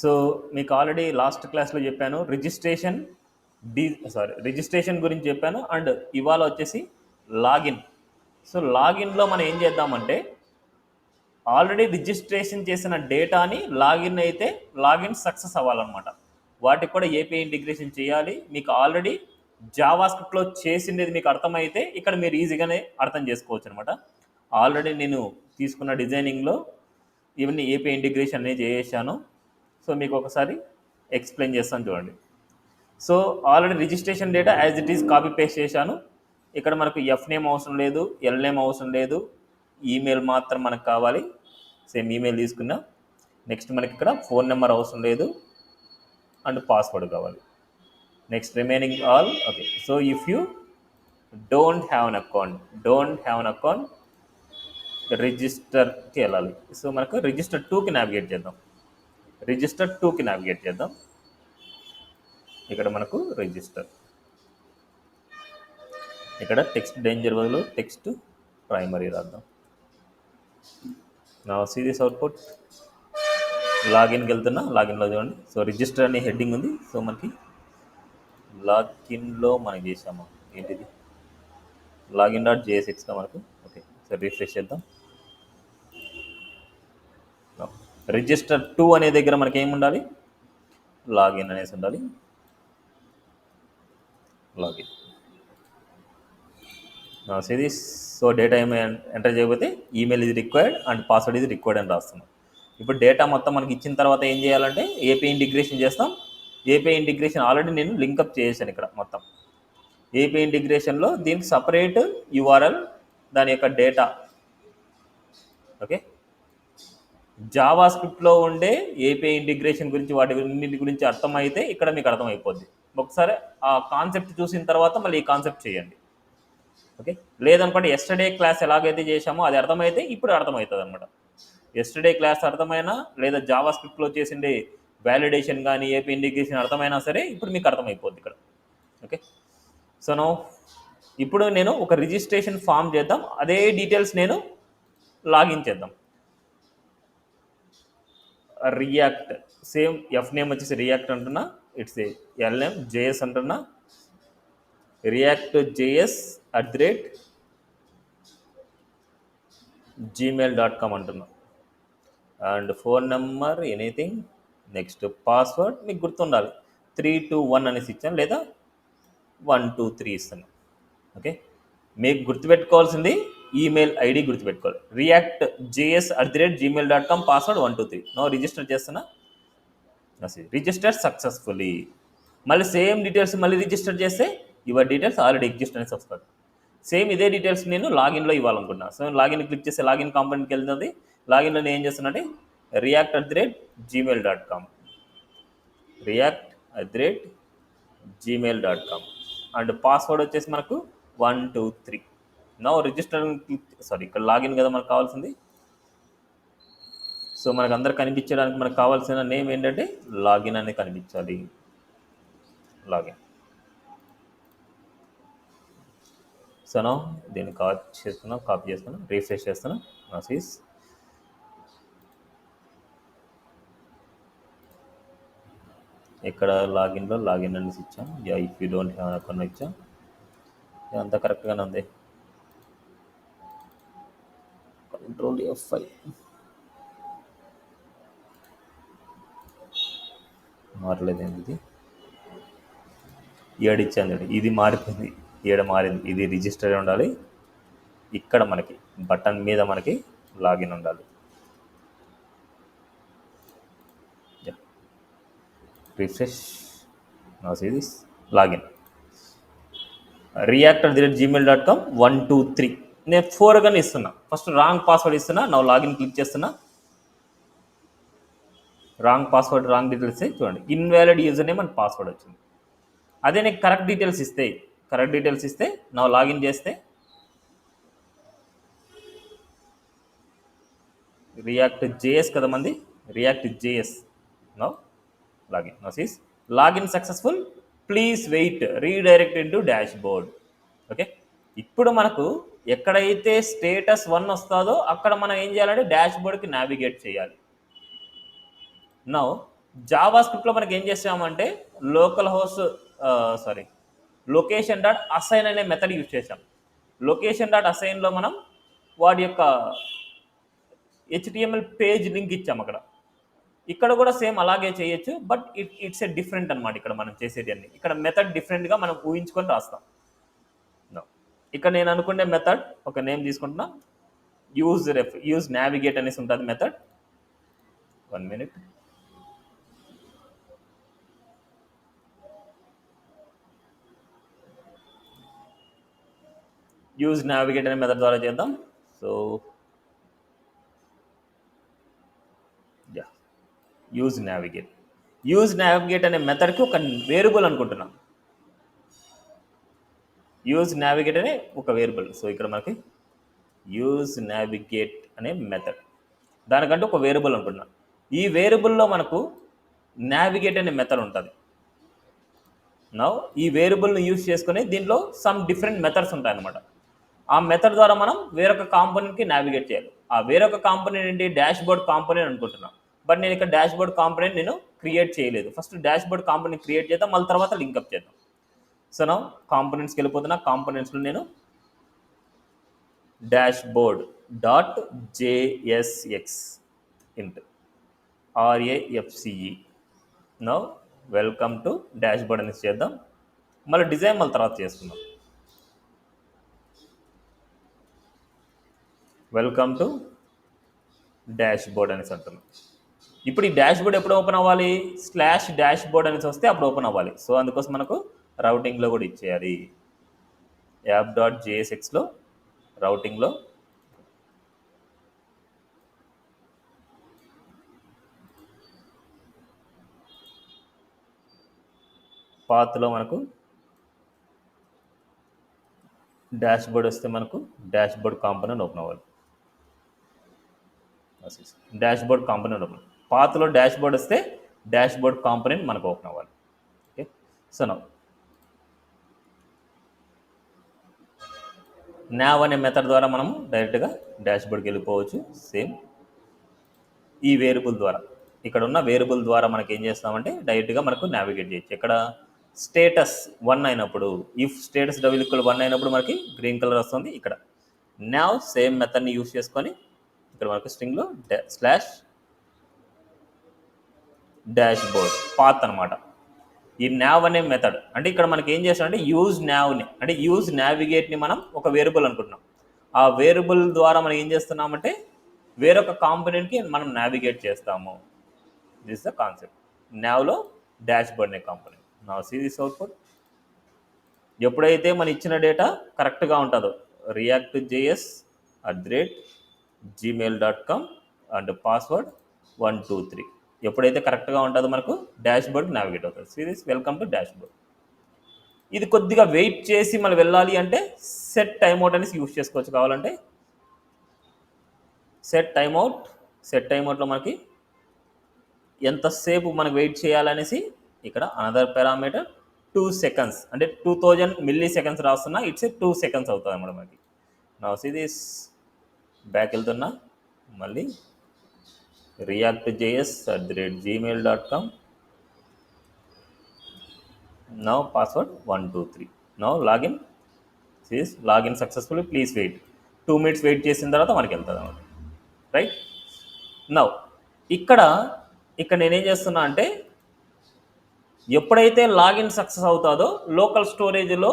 So మీకు already last క్లాస్లో చెప్పాను రిజిస్ట్రేషన్ గురించి చెప్పాను. అండ్ ఇవాళ వచ్చేసి లాగిన్. సో లాగిన్లో మనం ఏం చేద్దామంటే ఆల్రెడీ రిజిస్ట్రేషన్ చేసిన డేటాని లాగిన్ సక్సెస్ అవ్వాలన్నమాట. వాటికి కూడా ఏపీఐ ఇంటిగ్రేషన్ చేయాలి. మీకు ఆల్రెడీ జావా స్క్రిప్ట్లో చేసిండేది మీకు అర్థమైతే ఇక్కడ మీరు ఈజీగానే అర్థం చేసుకోవచ్చు అనమాట. ఆల్రెడీ నేను తీసుకున్న డిజైనింగ్లో ఇవన్నీ ఏపీఐ ఇంటిగ్రేషన్ అనేది చేసాను. సో మీకు ఒకసారి ఎక్స్ప్లెయిన్ చేస్తాను చూడండి. So already registration data as it is copy paste చేశాను. ఇక్కడ మనకు ఎఫ్ నేమ్ అవసరం లేదు, ఎల్ నేమ్ అవసరం లేదు, ఈమెయిల్ మాత్రం మనకు కావాలి. సేమ్ ఈమెయిల్ తీసుకున్నా. నెక్స్ట్ మనకి ఇక్కడ ఫోన్ నెంబర్ అవసరం లేదు అండ్ పాస్వర్డ్ కావాలి. Next remaining all okay. So if you don't have an account రిజిస్టర్కి వెళ్ళాలి. సో మనకు రిజిస్టర్ 2కి నావిగేట్ చేద్దాం. ఇక్కడ మనకు రిజిస్టర్, ఇక్కడ టెక్స్ట్ డేంజర్ బదులు టెక్స్ట్ ప్రైమరీ రాద్దాం. నా సీరియస్ అవుట్పుట్ లాగిన్కి వెళ్తున్నా. లాగిన్లో చూడండి. సో రిజిస్టర్ అనే హెడ్డింగ్ ఉంది. సో మనకి లాగిన్లో మనం చేసాము ఏంటిది login.jsxగా మనకు ఓకే. సో రిఫ్రెష్ చేద్దాం. రిజిస్టర్ 2 అనే దగ్గర మనకి ఏమి ఉండాలి, లాగిన్ అనేసి ఉండాలి. Login series. సో డేటా ఏమి ఎంటర్ చేయకపోతే ఈమెయిల్ ఇది రిక్వైర్డ్ అండ్ పాస్వర్డ్ ఇది రిక్వైర్డ్ అని రాస్తున్నాం. ఇప్పుడు డేటా మొత్తం మనకి ఇచ్చిన తర్వాత ఏం చేయాలంటే ఏపీఐ ఇంటిగ్రేషన్ చేస్తాం. ఏపీఐ ఇంటిగ్రేషన్ ఆల్రెడీ నేను లింకప్ చేసాను. ఇక్కడ మొత్తం ఏపీఐ ఇంటిగ్రేషన్లో దీనికి సపరేట్ యూఆర్ఎల్, దాని యొక్క డేటా ఓకే. జావా స్క్రిప్ట్లో ఉండే ఏపీఐ ఇంటిగ్రేషన్ గురించి వాటి గురించి అర్థమైతే ఇక్కడ మీకు అర్థమైపోద్ది. ఒకసారి ఆ కాన్సెప్ట్ చూసిన తర్వాత మళ్ళీ ఈ కాన్సెప్ట్ చేయండి ఓకే. లేదనుకోండి ఎస్టర్డే క్లాస్ ఎలాగైతే చేసామో అది అర్థమైతే ఇప్పుడు అర్థమవుతుంది అనమాట. ఎస్టర్డే క్లాస్ అర్థమైనా లేదా జావా స్క్రిప్ట్లో చేసిండే వ్యాలిడేషన్ కానీ ఏపీ ఇంటిగ్రేషన్ అర్థమైనా సరే ఇప్పుడు మీకు అర్థమైపోద్ది ఇక్కడ ఓకే. సో ఇప్పుడు నేను ఒక రిజిస్ట్రేషన్ ఫామ్ చేద్దాం. అదే డీటెయిల్స్ నేను లాగిన్ చేద్దాం. రియాక్ట్ సేమ్ ఎఫ్ నేమ్ వచ్చేసి రియాక్ట్ అంటున్నా, ఇట్స్ ఎల్ నేమ్ జేఎస్ అంటున్నా. react.js@gmail.com అంటున్నా. And phone number anything. Next password మీకు గుర్తుండాలి 321 అనేసి ఇచ్చాను, లేదా 123 ఇస్తాను ఓకే. మీకు గుర్తుపెట్టుకోవాల్సింది ఈమెయిల్ ఐడి గుర్తుపెట్టుకోవాలి. react.js@gmail.com password 123. నో రిజిస్టర్ చేస్తున్నా. Register successfully. మళ్ళీ సేమ్ డీటెయిల్స్ మళ్ళీ రిజిస్టర్ చేస్తే యువర్ డీటెయిల్స్ ఆల్రెడీ ఎగ్జిస్ట్ అనేసి వస్తుంది. సేమ్ ఇదే డీటెయిల్స్ నేను లాగిన్లో ఇవ్వాలనుకుంటున్నాను. సో లాగిన్ క్లిక్ చేస్తే లాగిన్ కాంపోనెంట్కి వెళ్తుంది. లాగిన్లో నేను ఏం చేస్తున్నా react@gmail.com react@gmail.com అండ్ పాస్వర్డ్ వచ్చేసి మనకు 123. నో రిజిస్టర్ ఇక్కడ లాగిన్ కదా మనకు కావాల్సింది. సో మనకు అందరు కనిపించడానికి మనకు కావాల్సిన నేమ్ ఏంటంటే లాగిన్ అనేది కనిపించాలి. లాగిన్. సో దీన్ని కాపీ చేస్తున్నా, రీఫ్రెష్ చేస్తున్నా. సీస్ ఇక్కడ లాగిన్లో లాగిన్ అనేసి ఇచ్చాం. If you don't have account ఇచ్చాం. అంతా కరెక్ట్గానే ఉంది. Control F5 మారలేదండి. ఇది ఏడిచ్చాను, ఇది మారిపోయింది. మారింది. ఇది రిజిస్టర్ ఉండాలి. ఇక్కడ మనకి బటన్ మీద మనకి లాగిన్ ఉండాలి. రిఫ్రెష్. Series login react@gmail.com 123. నేను 4 గానే ఇస్తున్నా. ఫస్ట్ రాంగ్ పాస్వర్డ్ ఇస్తున్నా. నా లాగిన్ క్లిక్ చేస్తున్నా. రాంగ్ పాస్వర్డ్, రాంగ్ డీటెయిల్స్ చూడండి. Invalid user name and password వచ్చింది. అదే నీకు కరెక్ట్ డీటెయిల్స్ ఇస్తే నా లాగిన్ చేస్తే react.js కదా మంది, react.js no login. Login successful. Please wait, redirect into dashboard okay. ఇప్పుడు మనకు ఎక్కడైతే స్టేటస్ 1 వస్తుందో అక్కడ మనం ఏం చేయాలంటే డాష్ బోర్డ్కి నావిగేట్ చేయాలి. నౌ జావా స్క్రిప్ట్లో మనకి ఏం చేసామంటే local host sorry location dot assign అనే మెథడ్ యూజ్ చేసాం. లొకేషన్ డాట్ అసైన్లో మనం వాడి యొక్క HTML పేజ్ లింక్ ఇచ్చాం అక్కడ. ఇక్కడ కూడా సేమ్ అలాగే చేయొచ్చు, బట్ ఇట్స్ ఏ డిఫరెంట్ అనమాట. ఇక్కడ మనం చేసేది అన్ని ఇక్కడ మెథడ్ డిఫరెంట్గా మనం ఊహించుకొని రాస్తాం. ఇక్కడ నేను అనుకునే మెథడ్ ఒక నేమ్ తీసుకుంటున్నా, యూజ్ నావిగేట్ అనేసి ఉంటుంది మెథడ్. 1 minute. యూజ్ నావిగేట్ అనే మెథడ్ ద్వారా చేద్దాం. సో యూజ్ నావిగేట్ అనే మెథడ్కి ఒక వేరియబుల్ అనుకుంటున్నాం. యూజ్ నావిగేట్ అనే ఒక వేరియబుల్. సో ఇక్కడ మనకి యూజ్ నావిగేట్ అనే మెథడ్, దానికంటే ఒక వేరియబుల్ అనుకుంటున్నాం. ఈ వేరియబుల్లో మనకు నావిగేట్ అనే మెథడ్ ఉంటుంది. నౌ ఈ వేరియబుల్ని యూజ్ చేసుకుని దీనిలో సమ్ డిఫరెంట్ మెథడ్స్ ఉంటాయన్నమాట. ఆ మెథడ్ ద్వారా మనం వేరొక కాంపోనెంట్కి నావిగేట్ చేయాలి. ఆ వేరొక కాంపోనెంట్ ఏంటి, డాష్ బోర్డ్ కాంపోనెంట్ అనుకుంటున్నాం. బట్ నేను ఇక్కడ డాష్ బోర్డ్ కాంపోనెంట్ నేను క్రియేట్ చేయలేదు. First dash board component create చేద్దాం, మళ్ళీ తర్వాత లింకప్ చేద్దాం. సో నా కాంపోనెంట్స్కి వెళ్ళిపోతున్నా. కాంపోనెంట్స్లో నేను డాష్ బోర్డ్ డాట్ JSX ఇంట్ RAFCE. Now welcome to dash board అనేసి చేద్దాం. మళ్ళీ డిజైన్ మళ్ళీ తర్వాత చేసుకుందాం. వెల్కమ్ టు డాష్ బోర్డ్ అనేసి అంటున్నాం. ఇప్పుడు ఈ డాష్ బోర్డ్ ఎప్పుడు ఓపెన్ అవ్వాలి, /డాష్ బోర్డ్ అనేసి వస్తే అప్పుడు ఓపెన్ అవ్వాలి. సో అందుకోసం మనకు రౌటింగ్లో కూడా ఇచ్చేయాలి. app.jsxలో రౌటింగ్లో పాత్లో మనకు డాష్ బోర్డ్ వస్తే మనకు డాష్ బోర్డ్ కాంపోనెంట్ ఓపెన్ అవ్వాలి. డాష్ బోర్డ్ కాంపోనెంట్ ఓపెన్, పాత్లో డాష్ బోర్డ్ వస్తే డాష్ బోర్డ్ కాంపోనెంట్ మనకు ఓపెన్ అవ్వాలి. ఓకే. సో nav అనే మెథడ్ ద్వారా మనము డైరెక్ట్గా డాష్ బోర్డ్కి వెళ్ళిపోవచ్చు. సేమ్ ఈ వేరియబుల్ ద్వారా, ఇక్కడ ఉన్న వేరియబుల్ ద్వారా మనకి ఏం చేస్తామంటే డైరెక్ట్గా మనకు నావిగేట్ చేయొచ్చు. ఇక్కడ స్టేటస్ 1 అయినప్పుడు, ఇఫ్ స్టేటస్ =1 అయినప్పుడు మనకి గ్రీన్ కలర్ వస్తుంది. ఇక్కడ nav సేమ్ మెథడ్ని యూజ్ చేసుకొని ఇక్కడ మనకు స్ట్రింగ్లో /డాష్ బోర్డ్ పాత్ అనమాట. ఈ nav అనే మెథడ్ అంటే ఇక్కడ మనకి ఏం చేస్తామంటే యూజ్ నావ్ని అంటే యూజ్ నావిగేట్ని మనం ఒక వేరియబుల్ అనుకుంటున్నాం. ఆ వేరియబుల్ ద్వారా మనం ఏం చేస్తున్నామంటే వేరొక కాంపోనెంట్కి మనం నావిగేట్ చేస్తాము. This the concept. నావ్లో డాష్ బోర్డ్ అనే component. Now see this output. ఎప్పుడైతే మన ఇచ్చిన డేటా కరెక్ట్గా ఉంటుందో react.js@gmail.com అండ్ పాస్వర్డ్ 123 ఎప్పుడైతే కరెక్ట్గా ఉంటుందో మనకు డాష్ బోర్డ్ నావిగేట్ అవుతుంది. Series welcome to dash board. ఇది కొద్దిగా వెయిట్ చేసి మనం వెళ్ళాలి అంటే సెట్ టైమ్అవుట్ అనేసి యూజ్ చేసుకోవచ్చు. కావాలంటే సెట్ టైమ్అవుట్లో మనకి ఎంతసేపు మనకు వెయిట్ చేయాలనేసి ఇక్కడ అనదర్ పారామీటర్ 2 seconds అంటే 2000 milli-seconds రాస్తున్నా ఇట్స్ 2 seconds అవుతుంది అన్నమాట మనకి. నా సిరీస్ బ్యాక్ వెళ్తున్నా, మళ్ళీ react.js@gmail.com. now password 123. now login. this login successfully, please wait. 2 minutes wait చేసిన తర్వాత మనకి వెళ్తుంది అన్నమాట. రైట్. నౌ ఇక్కడ నేనేం చేస్తున్నా అంటే ఎప్పుడైతే లాగిన్ సక్సెస్ అవుతుందో లోకల్ స్టోరేజ్లో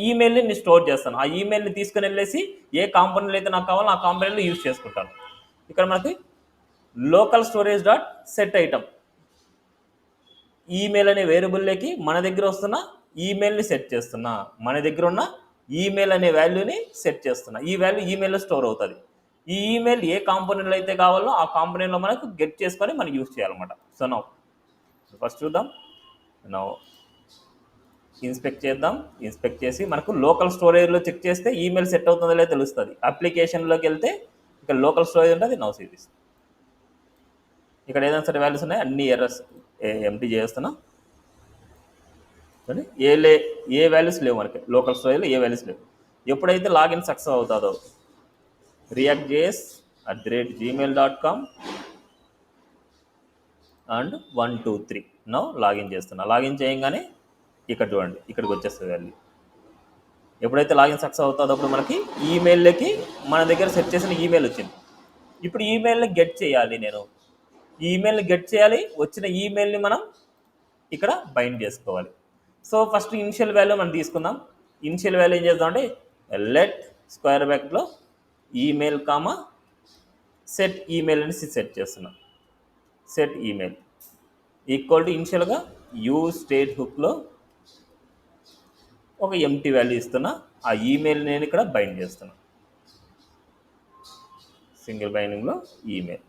ఈమెయిల్ని నేను స్టోర్ చేస్తాను. ఆ ఈమెయిల్ని తీసుకుని వెళ్ళేసి ఏ కాంపోనెంట్ అయితే నాకు కావాలో ఆ కాంపోనెంట్లో యూజ్ చేసుకుంటాను. ఇక్కడ మనకి local storage dot set item email అనే వేరియబుల్లోకి మన దగ్గర వస్తున్న ఈమెయిల్ని సెట్ చేస్తున్నా. మన దగ్గర ఉన్న ఈమెయిల్ అనే వాల్యూని సెట్ చేస్తున్నా. ఈ వాల్యూ ఈమెయిల్లో స్టోర్ అవుతుంది. ఈ ఈమెయిల్ ఏ కాంపోనెంట్లో అయితే కావాలో ఆ కాంపోనెంట్లో మనకు గెట్ చేసుకొని మనం యూజ్ చేయాలన్నమాట. సో నౌ ఫస్ట్ చూద్దాం. నౌ ఇన్స్పెక్ట్ చేద్దాం. ఇన్స్పెక్ట్ చేసి మనకు లోకల్ స్టోరేజ్లో చెక్ చేస్తే ఈమెయిల్ సెట్ అవుతుందో లేదో తెలుస్తుంది. అప్లికేషన్లోకి వెళ్తే ఇక్కడ లోకల్ స్టోరేజ్ ఉంటుంది. నౌ సిరీస్ ఇక్కడ ఏదైనా సరే వాల్యూస్ ఉన్నాయి, అన్ని ఎర్రర్స్ ఎంటీ చేస్తున్నా. ఏ వాల్యూస్ లేవు మనకి లోకల్ స్టోరేజ్లో, ఏ వాల్యూస్ లేవు. ఎప్పుడైతే లాగిన్ సక్సెస్ అవుతుందో react.js@gmail.com అండ్ 1 2 3 నో లాగిన్ చేస్తున్నా. లాగిన్ చేయగానే ఇక్కడ చూడండి, ఇక్కడికి వచ్చేస్తుంది వాల్యూ. ఎప్పుడైతే లాగిన్ సక్సెస్ అవుతుందో అప్పుడు మనకి ఈమెయిల్కి మన దగ్గర సెట్ చేసిన ఈమెయిల్ వచ్చింది. ఇప్పుడు ఈమెయిల్ని గెట్ చేయాలి. నేను ఈ ఈమెయిల్ని గెట్ చేయాలి. వచ్చిన ఈమెయిల్ని మనం ఇక్కడ బైండ్ చేసుకోవాలి. సో ఫస్ట్ ఇనిషియల్ వాల్యూ మనం తీసుకుందాం. ఇనిషియల్ వాల్యూ ఏం చేద్దాం అంటే లెట్ స్క్వేర్ బ్రాకెట్లో ఈమెయిల్ కామా సెట్ ఈమెయిల్ అని సెట్ చేస్తున్నాం. సెట్ ఈమెయిల్ ఈక్వల్ టు ఇనిషియల్గా యూజ్ స్టేట్ హుక్లో ఒక ఎంటీ వాల్యూ ఇస్తున్నా. ఆ ఈమెయిల్ నేను ఇక్కడ బైండ్ చేస్తున్నా. సింగిల్ బైండింగ్లో ఈమెయిల్.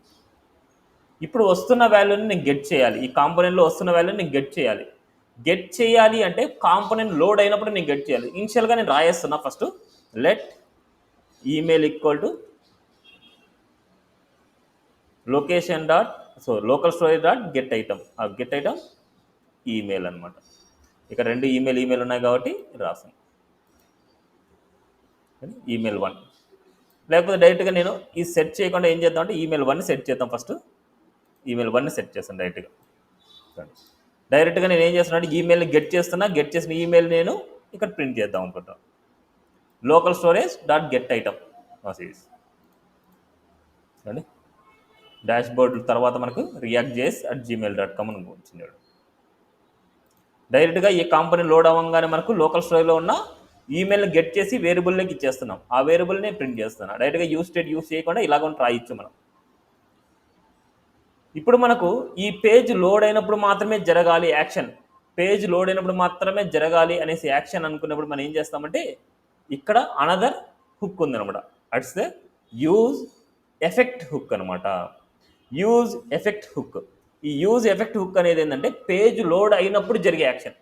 ఇప్పుడు వస్తున్న వాల్యూని నేను గెట్ చేయాలి. ఈ కాంపోనెంట్లో వస్తున్న వాల్యూని నేను గెట్ చేయాలి. గెట్ చేయాలి అంటే కాంపోనెంట్ లోడ్ అయినప్పుడు నేను గెట్ చేయాలి. ఇనిషియల్గా నేను రాయేస్తున్నా. First let email equal to location dot local storage dot get item. ఆ గెట్ ఐటమ్ ఈమెయిల్ అనమాట. ఇక్కడ రెండు ఈమెయిల్ ఉన్నాయి కాబట్టి రాసాను ఈమెయిల్ 1. లేకపోతే డైరెక్ట్గా నేను ఈ సెట్ చేయకుండా ఏం చేద్దాం అంటే ఈమెయిల్ 1ని సెట్ చేద్దాం. ఫస్ట్ ఈమెయిల్ 1ని సెట్ చేస్తాను డైరెక్ట్గా నేను ఏం చేస్తున్నా అంటే ఈమెయిల్ని గెట్ చేస్తున్నా. గెట్ చేసిన ఈమెయిల్ నేను ఇక్కడ ప్రింట్ చేద్దాం అనుకుంటాను. Local storage dot get item series అండి. డాష్ బోర్డ్ తర్వాత మనకు react.js@gmail.com అని వచ్చింది. డైరెక్ట్గా ఈ కాంపోనెంట్ లోడ్ అవ్వగానే మనకు లోకల్ స్టోరేజ్లో ఉన్న ఈమెయిల్ని గెట్ చేసి వేరియబుల్లోకి ఇచ్చేస్తున్నాం. ఆ వేరియబుల్ని ప్రింట్ చేస్తున్నాం. డైరెక్ట్గా యూజ్ స్టేట్ యూజ్ చేయకుండా ఇలాగ రాయొచ్చు మనం. ఇప్పుడు మనకు ఈ పేజ్ లోడ్ అయినప్పుడు మాత్రమే జరగాలి యాక్షన్. పేజ్ లోడ్ అయినప్పుడు మాత్రమే జరగాలి అనేసి యాక్షన్ అనుకున్నప్పుడు మనం ఏం చేస్తామంటే ఇక్కడ అనదర్ హుక్ ఉందనమాట. అట్స్ ద యూజ్ ఎఫెక్ట్ హుక్ అనమాట. Use effect hook. ఈ యూజ్ ఎఫెక్ట్ హుక్ అనేది ఏంటంటే పేజ్ లోడ్ అయినప్పుడు జరిగే యాక్షన్.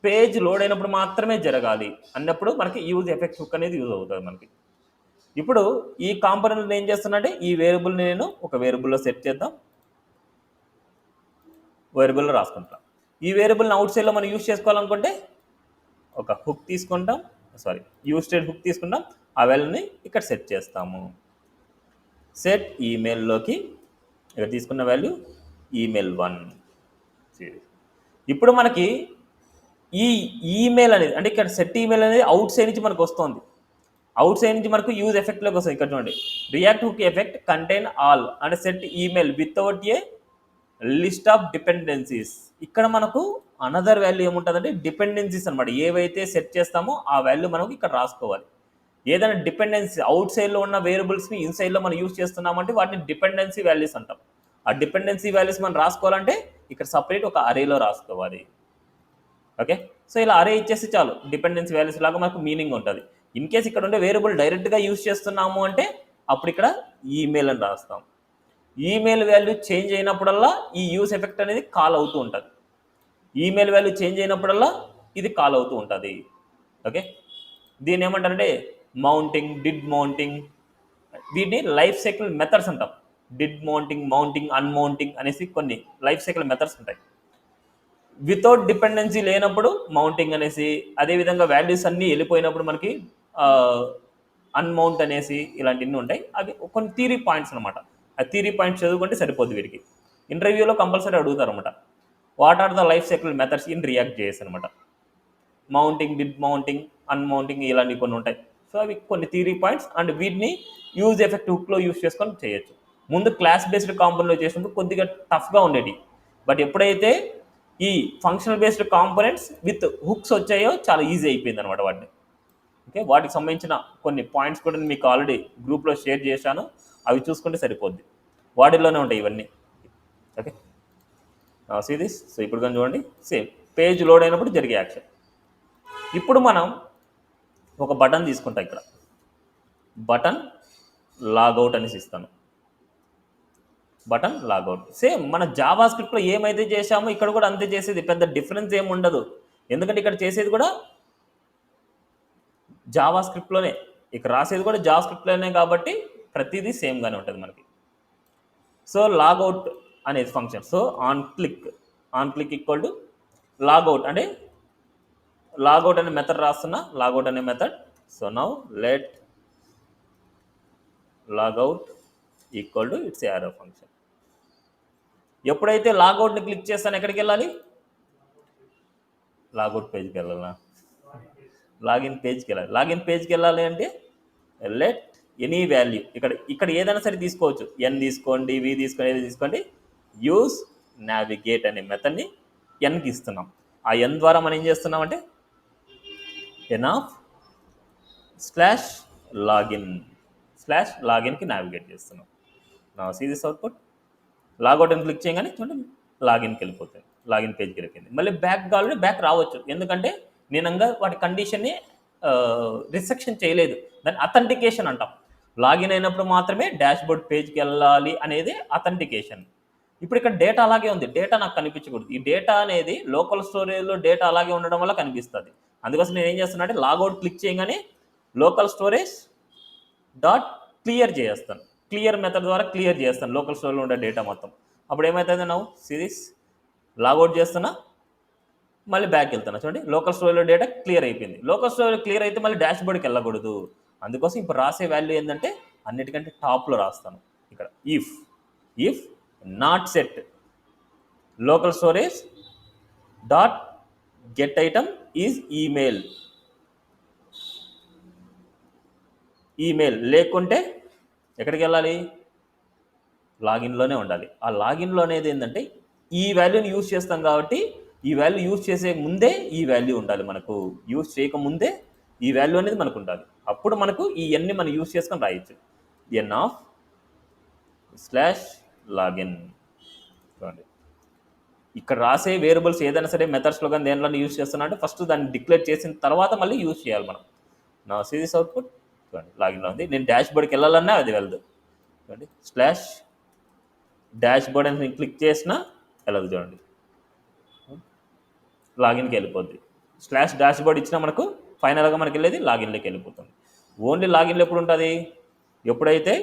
పేజ్ లోడ్ అయినప్పుడు మాత్రమే జరగాలి అన్నప్పుడు మనకి యూజ్ ఎఫెక్ట్ హుక్ అనేది యూజ్ అవుతుంది మనకి. ఇప్పుడు ఈ కాంపోనెంట్ ఏం చేస్తున్నట్టే ఈ వేరియబుల్ని నేను ఒక వేరియబుల్లో సెట్ చేద్దాం. వేరియబుల్లో రాసుకుంటాం. ఈ వేరియబుల్ని అవుట్ సైడ్లో మనం యూజ్ చేసుకోవాలనుకుంటే ఒక హుక్ తీసుకుంటాం. యూజ్ స్టేట్ హుక్ తీసుకుంటాం. ఆ వాల్యూని ఇక్కడ సెట్ చేస్తాము. సెట్ ఈమెయిల్లోకి ఇక్కడ తీసుకున్న వాల్యూ ఈమెయిల్ 1. ఇప్పుడు మనకి ఈ ఈమెయిల్ అనేది అంటే ఇక్కడ సెట్ ఈమెయిల్ అనేది అవుట్ సైడ్ నుంచి మనకు వస్తుంది. అవుట్ సైడ్ నుంచి మనకు యూజ్ ఎఫెక్ట్లోకి వస్తుంది. ఇక్కడ చూడండి, React hook effect contain all అంటే set email without a list of dependencies. ఇక్కడ మనకు అనదర్ వాల్యూ ఏముంటుందంటే డిపెండెన్సీస్ అనమాట. ఏవైతే సెట్ చేస్తామో ఆ వాల్యూ మనకు ఇక్కడ రాసుకోవాలి. ఏదైనా డిపెండెన్సీ అవుట్ సైడ్లో ఉన్న వేరియబుల్స్ని ఇన్సైడ్లో మనం యూజ్ చేస్తున్నామంటే వాటిని డిపెండెన్సీ వాల్యూస్ అంటాం. ఆ డిపెండెన్సీ వాల్యూస్ మనం రాసుకోవాలంటే ఇక్కడ సపరేట్ ఒక అరేలో రాసుకోవాలి. ఓకే, సో ఇలా అరే ఇచ్చేసి చాలు. డిపెండెన్సీ వాల్యూస్ లాగా మనకు మీనింగ్ ఉంటుంది. ఇన్ కేస్ ఇక్కడ ఉండే వేరియబుల్ డైరెక్ట్గా యూజ్ చేస్తున్నాము అంటే అప్పుడు ఇక్కడ ఈమెయిల్ అని రాస్తాం. ఈమెయిల్ వాల్యూ చేంజ్ అయినప్పుడల్లా ఈ యూజ్ ఎఫెక్ట్ అనేది కాల్ అవుతూ ఉంటుంది. ఈమెయిల్ వాల్యూ చేంజ్ అయినప్పుడల్లా ఇది కాల్ అవుతూ ఉంటుంది. ఓకే, దీన్ని ఏమంటారంటే మౌంటింగ్, డిడ్ మౌంటింగ్, వీటిని లైఫ్ సైకిల్ మెథడ్స్ అంటాం. డిడ్ మౌంటింగ్, అన్మౌంటింగ్ అనేసి కొన్ని లైఫ్ సైకిల్ మెథడ్స్ ఉంటాయి. వితౌట్ డిపెండెన్సీ లేనప్పుడు మౌంటింగ్ అనేసి, అదేవిధంగా వాల్యూస్ అన్నీ వెళ్ళిపోయినప్పుడు మనకి అన్మౌంట్ అనేసి ఇలాంటివన్నీ ఉంటాయి. అవి కొన్ని థియరీ పాయింట్స్ అనమాట. ఆ థియరీ పాయింట్స్ చదువుకుంటే సరిపోద్ది. వీరికి ఇంటర్వ్యూలో కంపల్సరీ అడుగుతారు అనమాట. What are the life cycle methods in React.js అనమాట. మౌంటింగ్, డిడ్ మౌంటింగ్, అన్మౌంటింగ్ ఇలాంటివి కొన్ని ఉంటాయి. సో అవి కొన్ని థియరీ పాయింట్స్ అండ్ వీటిని యూజ్ ఎఫెక్ట్ హుక్లో యూజ్ చేసుకొని చేయొచ్చు. ముందు క్లాస్ బేస్డ్ కాంపోనెంట్లో చేసినప్పుడు కొద్దిగా టఫ్గా ఉండేవి. బట్ ఎప్పుడైతే ఈ functional based components with hooks వచ్చాయో చాలా ఈజీ అయిపోయింది అనమాట వాటిని. ఓకే, వాటికి సంబంధించిన కొన్ని పాయింట్స్ కూడా మీకు ఆల్రెడీ గ్రూప్లో షేర్ చేశాను. అవి చూసుకుంటే సరిపోద్ది. వాటిల్లోనే ఉంటాయి ఇవన్నీ. Okay, see this. సో ఇప్పుడు కానీ చూడండి, సేమ్ పేజ్ లోడ్ అయినప్పుడు జరిగే యాక్షన్. ఇప్పుడు మనం ఒక బటన్ తీసుకుంటాం. ఇక్కడ బటన్ లాగౌట్ అనేసి ఇస్తాను. బటన్ లాగౌట్ సేమ్ మన జావా స్క్రిప్ట్లో ఏమైతే చేసామో ఇక్కడ కూడా అంతే చేసేది. పెద్ద డిఫరెన్స్ ఏమి ఉండదు. ఎందుకంటే ఇక్కడ చేసేది కూడా జావా స్క్రిప్ట్లోనే, ఇక్కడ రాసేది కూడా జావా స్క్రిప్ట్లోనే కాబట్టి ప్రతిదీ సేమ్గానే ఉంటుంది మనకి. సో లాగౌట్ అనేది function. So on click equal to logout అంటే లాగౌట్ అనే మెథడ్ రాస్తున్నా. లాగౌట్ అనే method. So now let logout equal to it's arrow function. ఎప్పుడైతే లాగౌట్ని క్లిక్ చేస్తాను ఎక్కడికి వెళ్ళాలి? లాగౌట్ పేజ్కి వెళ్ళాలా? లాగిన్ పేజ్కి వెళ్ళాలి. లాగిన్ పేజ్కి వెళ్ళాలి అంటే లెట్ ఎనీ వాల్యూ, ఇక్కడ ఏదైనా సరే తీసుకోవచ్చు. ఎన్ తీసుకోండి, వి తీసుకోండి, ఏది తీసుకోండి. యూజ్ నావిగేట్ అనే మెథడ్ని ఎన్కి ఇస్తున్నాం. ఆ ఎన్ ద్వారా మనం ఏం చేస్తున్నాం అంటే ఎన్ ఆఫ్ /లాగిన్కి నావిగేట్ చేస్తున్నాం. నా సీ దిస్ అవుట్పుట్. లాగౌట్ అని క్లిక్ చేయగానే చూడండి లాగిన్కి వెళ్ళిపోతుంది, లాగిన్ పేజ్కి వెళ్ళిపోయింది. మళ్ళీ బ్యాక్ కావాలంటే బ్యాక్ రావచ్చు, ఎందుకంటే నేనంగా వాటి కండిషన్ని రిస్ట్రిక్షన్ చేయలేదు. దాన్ని అథెంటికేషన్ అంటాం. లాగిన్ అయినప్పుడు మాత్రమే డాష్బోర్డ్ పేజ్కి వెళ్ళాలి అనేది అథెంటికేషన్. ఇప్పుడు ఇక్కడ డేటా అలాగే ఉంది, డేటా నాకు కనిపించకూడదు. ఈ డేటా అనేది లోకల్ స్టోరేజ్లో డేటా అలాగే ఉండడం వల్ల కనిపిస్తుంది. అందుకోసం నేను ఏం చేస్తున్నా అంటే లాగౌట్ క్లిక్ చేయగానే లోకల్ స్టోరేజ్ డాట్ క్లియర్ చేస్తాను. క్లియర్ మెథడ్ ద్వారా క్లియర్ చేస్తాను లోకల్ స్టోరేజ్లో ఉండే డేటా మొత్తం. అప్పుడు ఏమవుతుంది, ನಾವು సిరీస్ లాగౌట్ చేస్తున్నా, మళ్ళీ బ్యాక్ వెళ్తున్నా. చూడండి లోకల్ స్టోరేజ్లో డేటా క్లియర్ అయిపోయింది. లోకల్ స్టోరేజ్ క్లియర్ అయితే మళ్ళీ డాష్బోర్డ్కి వెళ్ళకూడదు. అందుకోసం ఇప్పుడు రాసే వాల్యూ ఏంటంటే అన్నిటికంటే టాప్లో రాస్తాను. ఇక్కడ if not set local storage dot get item is email లేకుంటే ఎక్కడికి వెళ్ళాలి? లాగిన్లోనే ఉండాలి. ఆ లాగిన్లో అనేది ఏంటంటే ఈ వాల్యూని యూజ్ చేస్తాం కాబట్టి ఈ వాల్యూ యూజ్ చేసే ముందే ఈ వాల్యూ ఉండాలి. మనకు యూజ్ చేయకముందే ఈ వాల్యూ అనేది మనకు ఉండాలి. అప్పుడు మనకు ఈ ఎన్ని మనం యూజ్ చేసుకొని రాయొచ్చు. ఎన్ ఆఫ్ /లాగిన్. చూడండి ఇక్కడ రాసే వేరియబుల్స్ ఏదైనా సరే మెథడ్స్లో కానీ దేనిలో యూజ్ చేస్తున్నా అంటే ఫస్ట్ దాన్ని డిక్లేర్ చేసిన తర్వాత మళ్ళీ యూజ్ చేయాలి మనం. నా సిరీస్ అవుట్పుట్ చూడండి లాగిన్లో ఉంది. నేను డాష్బోర్డ్కి వెళ్ళాలన్నా అది వెళ్ళదు. చూడండి డాష్బోర్డ్ అని క్లిక్ చేసినా వెళ్ళదు. చూడండి లాగిన్కి వెళ్ళిపోద్ది. /డాష్బోర్డ్ ఇచ్చినా మనకు ఫైనల్గా మనకి వెళ్ళేది లాగిన్లోకి వెళ్ళిపోతుంది. ఓన్లీ లాగిన్లో ఎప్పుడు ఉంటుంది? ఎప్పుడైతే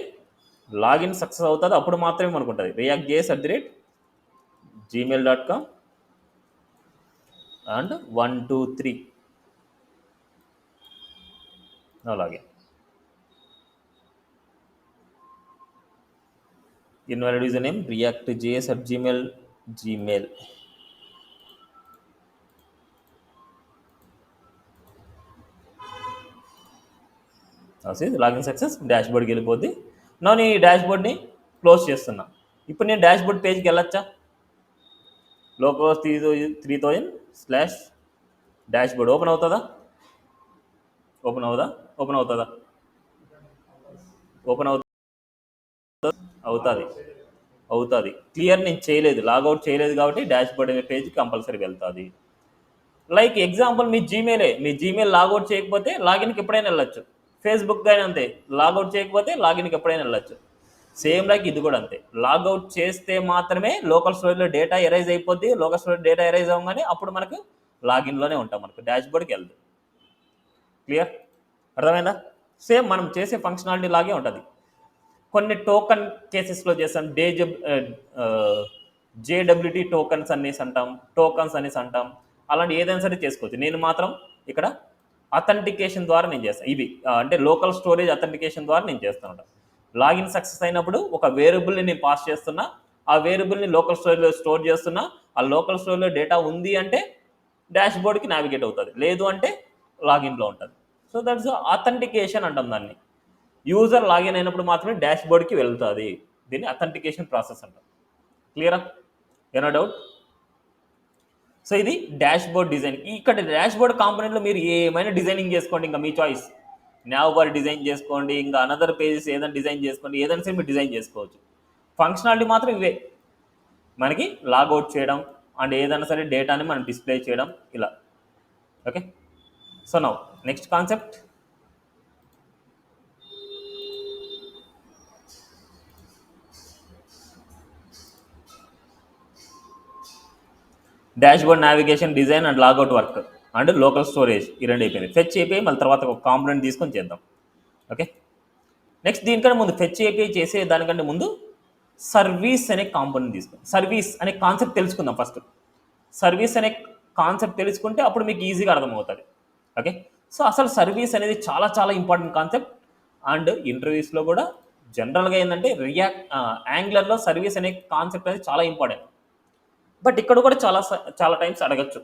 లాగిన్ సక్సెస్ అవుతుందో అప్పుడు మాత్రమే మనకు ఉంటుంది. reactjs@gmail.com and 1 2 3 now login. Invalid username reactjs@gmail. Login success. డాష్బోర్డ్కి వెళ్ళిపోద్ది. నేను ఈ డాష్బోర్డ్ని క్లోజ్ చేస్తున్నా. ఇప్పుడు నేను డాష్బోర్డ్ పేజ్కి వెళ్ళొచ్చా? లోకల్ 3000 డాష్బోర్డ్ ఓపెన్ అవుతుందా? అవుతుంది. క్లియర్ నేను చేయలేదు, లాగౌట్ చేయలేదు కాబట్టి డాష్బోర్డ్ అనే పేజ్కి కంపల్సరీ వెళ్తుంది. లైక్ ఎగ్జాంపుల్ మీ జీమెయిల్ లాగౌట్ చేయకపోతే లాగిన్కి ఎప్పుడైనా వెళ్ళొచ్చు. ఫేస్బుక్ కానీ అంతే, లాగౌట్ చేయకపోతే లాగిన్కి ఎప్పుడైనా వెళ్ళొచ్చు. సేమ్ లైక్ ఇది కూడా అంతే. లాగౌట్ చేస్తే మాత్రమే లోకల్ స్టోరేజ్లో డేటా ఎరైజ్ అయిపోద్ది. లోకల్ స్టోరేజ్ డేటా ఎరైజ్ అవ్వగానే అప్పుడు మనకు లాగిన్లోనే ఉంటాం, మనకు డాష్బోర్డ్కి వెళ్దు. క్లియర్? అర్థమైందా? సేమ్ మనం చేసే ఫంక్షనాలిటీ లాగే ఉంటుంది. కొన్ని టోకన్ కేసెస్లో చేస్తాం. JWT టోకన్స్ అనేసి అంటాం. అలాంటి ఏదైనా సరే చేసుకోవచ్చు. నేను మాత్రం ఇక్కడ అథెంటికేషన్ ద్వారా నేను చేస్తాను. ఇవి అంటే లోకల్ స్టోరేజ్ అథెంటికేషన్ ద్వారా నేను చేస్తాను. లాగిన్ సక్సెస్ అయినప్పుడు ఒక వేరియబుల్ని నేను పాస్ చేస్తున్నా, ఆ వేరియబుల్ని లోకల్ స్టోరేజ్లో స్టోర్ చేస్తున్నా. ఆ లోకల్ స్టోరేజ్లో డేటా ఉంది అంటే డాష్బోర్డ్కి నావిగేట్ అవుతుంది, లేదు అంటే లాగిన్లో ఉంటుంది. సో దట్స్ అథెంటికేషన్ అంటాం దాన్ని. యూజర్ లాగిన్ అయినప్పుడు మాత్రమే డాష్బోర్డ్కి వెళ్తుంది. దీన్ని అథెంటికేషన్ ప్రాసెస్ అంటాం. క్లియరా? ఏనా డౌట్? సో ఇది డాష్బోర్డ్ డిజైన్. ఇక్కడ డాష్బోర్డ్ కాంపోనెంట్లో మీరు ఏమైనా డిజైనింగ్ చేసుకోండి, ఇంకా మీ చాయిస్. nav బార్ డిజైన్ చేసుకోండి, ఇంకా అనదర్ పేజెస్ ఏదైనా డిజైన్ చేసుకోండి, ఏదైనా సరే మీరు డిజైన్ చేసుకోవచ్చు. ఫంక్షనాలిటీ మాత్రం ఇవే, మనకి లాగౌట్ చేయడం అండ్ ఏదైనా సరే డేటాని మనం డిస్ప్లే చేయడం ఇలా. Okay, so now next concept. Dashboard navigation design and logout work and local storage ఈ రెండు అయిపోయింది. ఫెచ్ ఏపీఐ మళ్ళీ తర్వాత ఒక కాంపోనెంట్ తీసుకొని చేద్దాం. ఓకే, నెక్స్ట్ దీనికంటే ముందు ఫెచ్ ఏపీఐ చేసే దానికంటే ముందు సర్వీస్ అనే కాంపోనెంట్ తీసుకుందాం. సర్వీస్ అనే కాన్సెప్ట్ తెలుసుకుందాం ఫస్ట్. సర్వీస్ అనే కాన్సెప్ట్ తెలుసుకుంటే అప్పుడు మీకు ఈజీగా అర్థమవుతుంది. ఓకే, సో అసలు సర్వీస్ అనేది చాలా చాలా ఇంపార్టెంట్ కాన్సెప్ట్ అండ్ ఇంటర్వ్యూస్లో కూడా జనరల్గా ఏంటంటే యాంగులర్లో సర్వీస్ అనే కాన్సెప్ట్ అనేది చాలా ఇంపార్టెంట్. బట్ ఇక్కడ కూడా చాలా టైమ్స్ అడగచ్చు.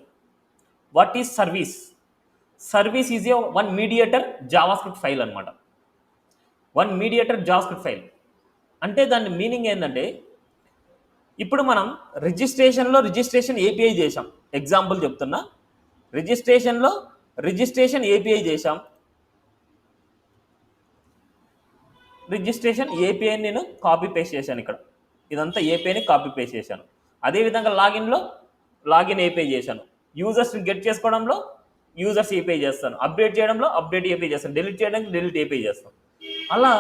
What is service? Service is a one mediator JavaScript file అనమాట. వన్ మీడియేటర్ జావాస్క్రిప్ట్ ఫైల్ అంటే దాని మీనింగ్ ఏంటంటే, ఇప్పుడు మనం రిజిస్ట్రేషన్ ఏపీఐ చేసాం. ఎగ్జాంపుల్ చెప్తున్నా, రిజిస్ట్రేషన్ ఏపీఐ చేసాం. రిజిస్ట్రేషన్ ఏపీఐని నేను కాపీ పేస్ట్ చేశాను. ఇక్కడ ఇదంతా ఏపీఐని కాపీ పేస్ట్ చేశాను. అదేవిధంగా లాగిన్ ఏపీఐ చేశాను. యూజర్స్ని గెట్ చేసుకోవడంలో యూజర్స్ ఏపీఐ చేస్తాను, అప్డేట్ చేయడంలో అప్డేట్ ఏపీఐ చేస్తాను, డిలీట్ చేయడానికి డిలీట్ ఏపీఐ చేస్తాను. అలా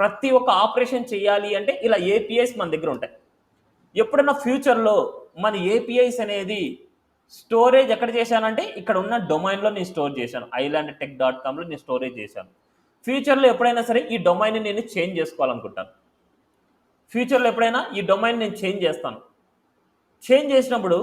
ప్రతి ఒక్క ఆపరేషన్ చేయాలి అంటే ఇలా ఏపీఐస్ మన దగ్గర ఉంటాయి. ఎప్పుడన్నా ఫ్యూచర్లో మన ఏపీఐస్ అనేది స్టోరేజ్ ఎక్కడ చేశానంటే ఇక్కడ ఉన్న డొమైన్లో నేను స్టోర్ చేశాను. islandtech.comలో నేను స్టోరేజ్ చేశాను. ఫ్యూచర్లో ఎప్పుడైనా సరే ఈ డొమైన్ని నేను చేంజ్ చేసుకోవాలనుకుంటాను. ఫ్యూచర్లో ఎప్పుడైనా ఈ డొమైన్ నేను చేంజ్ చేస్తాను. చేంజ్ చేసినప్పుడు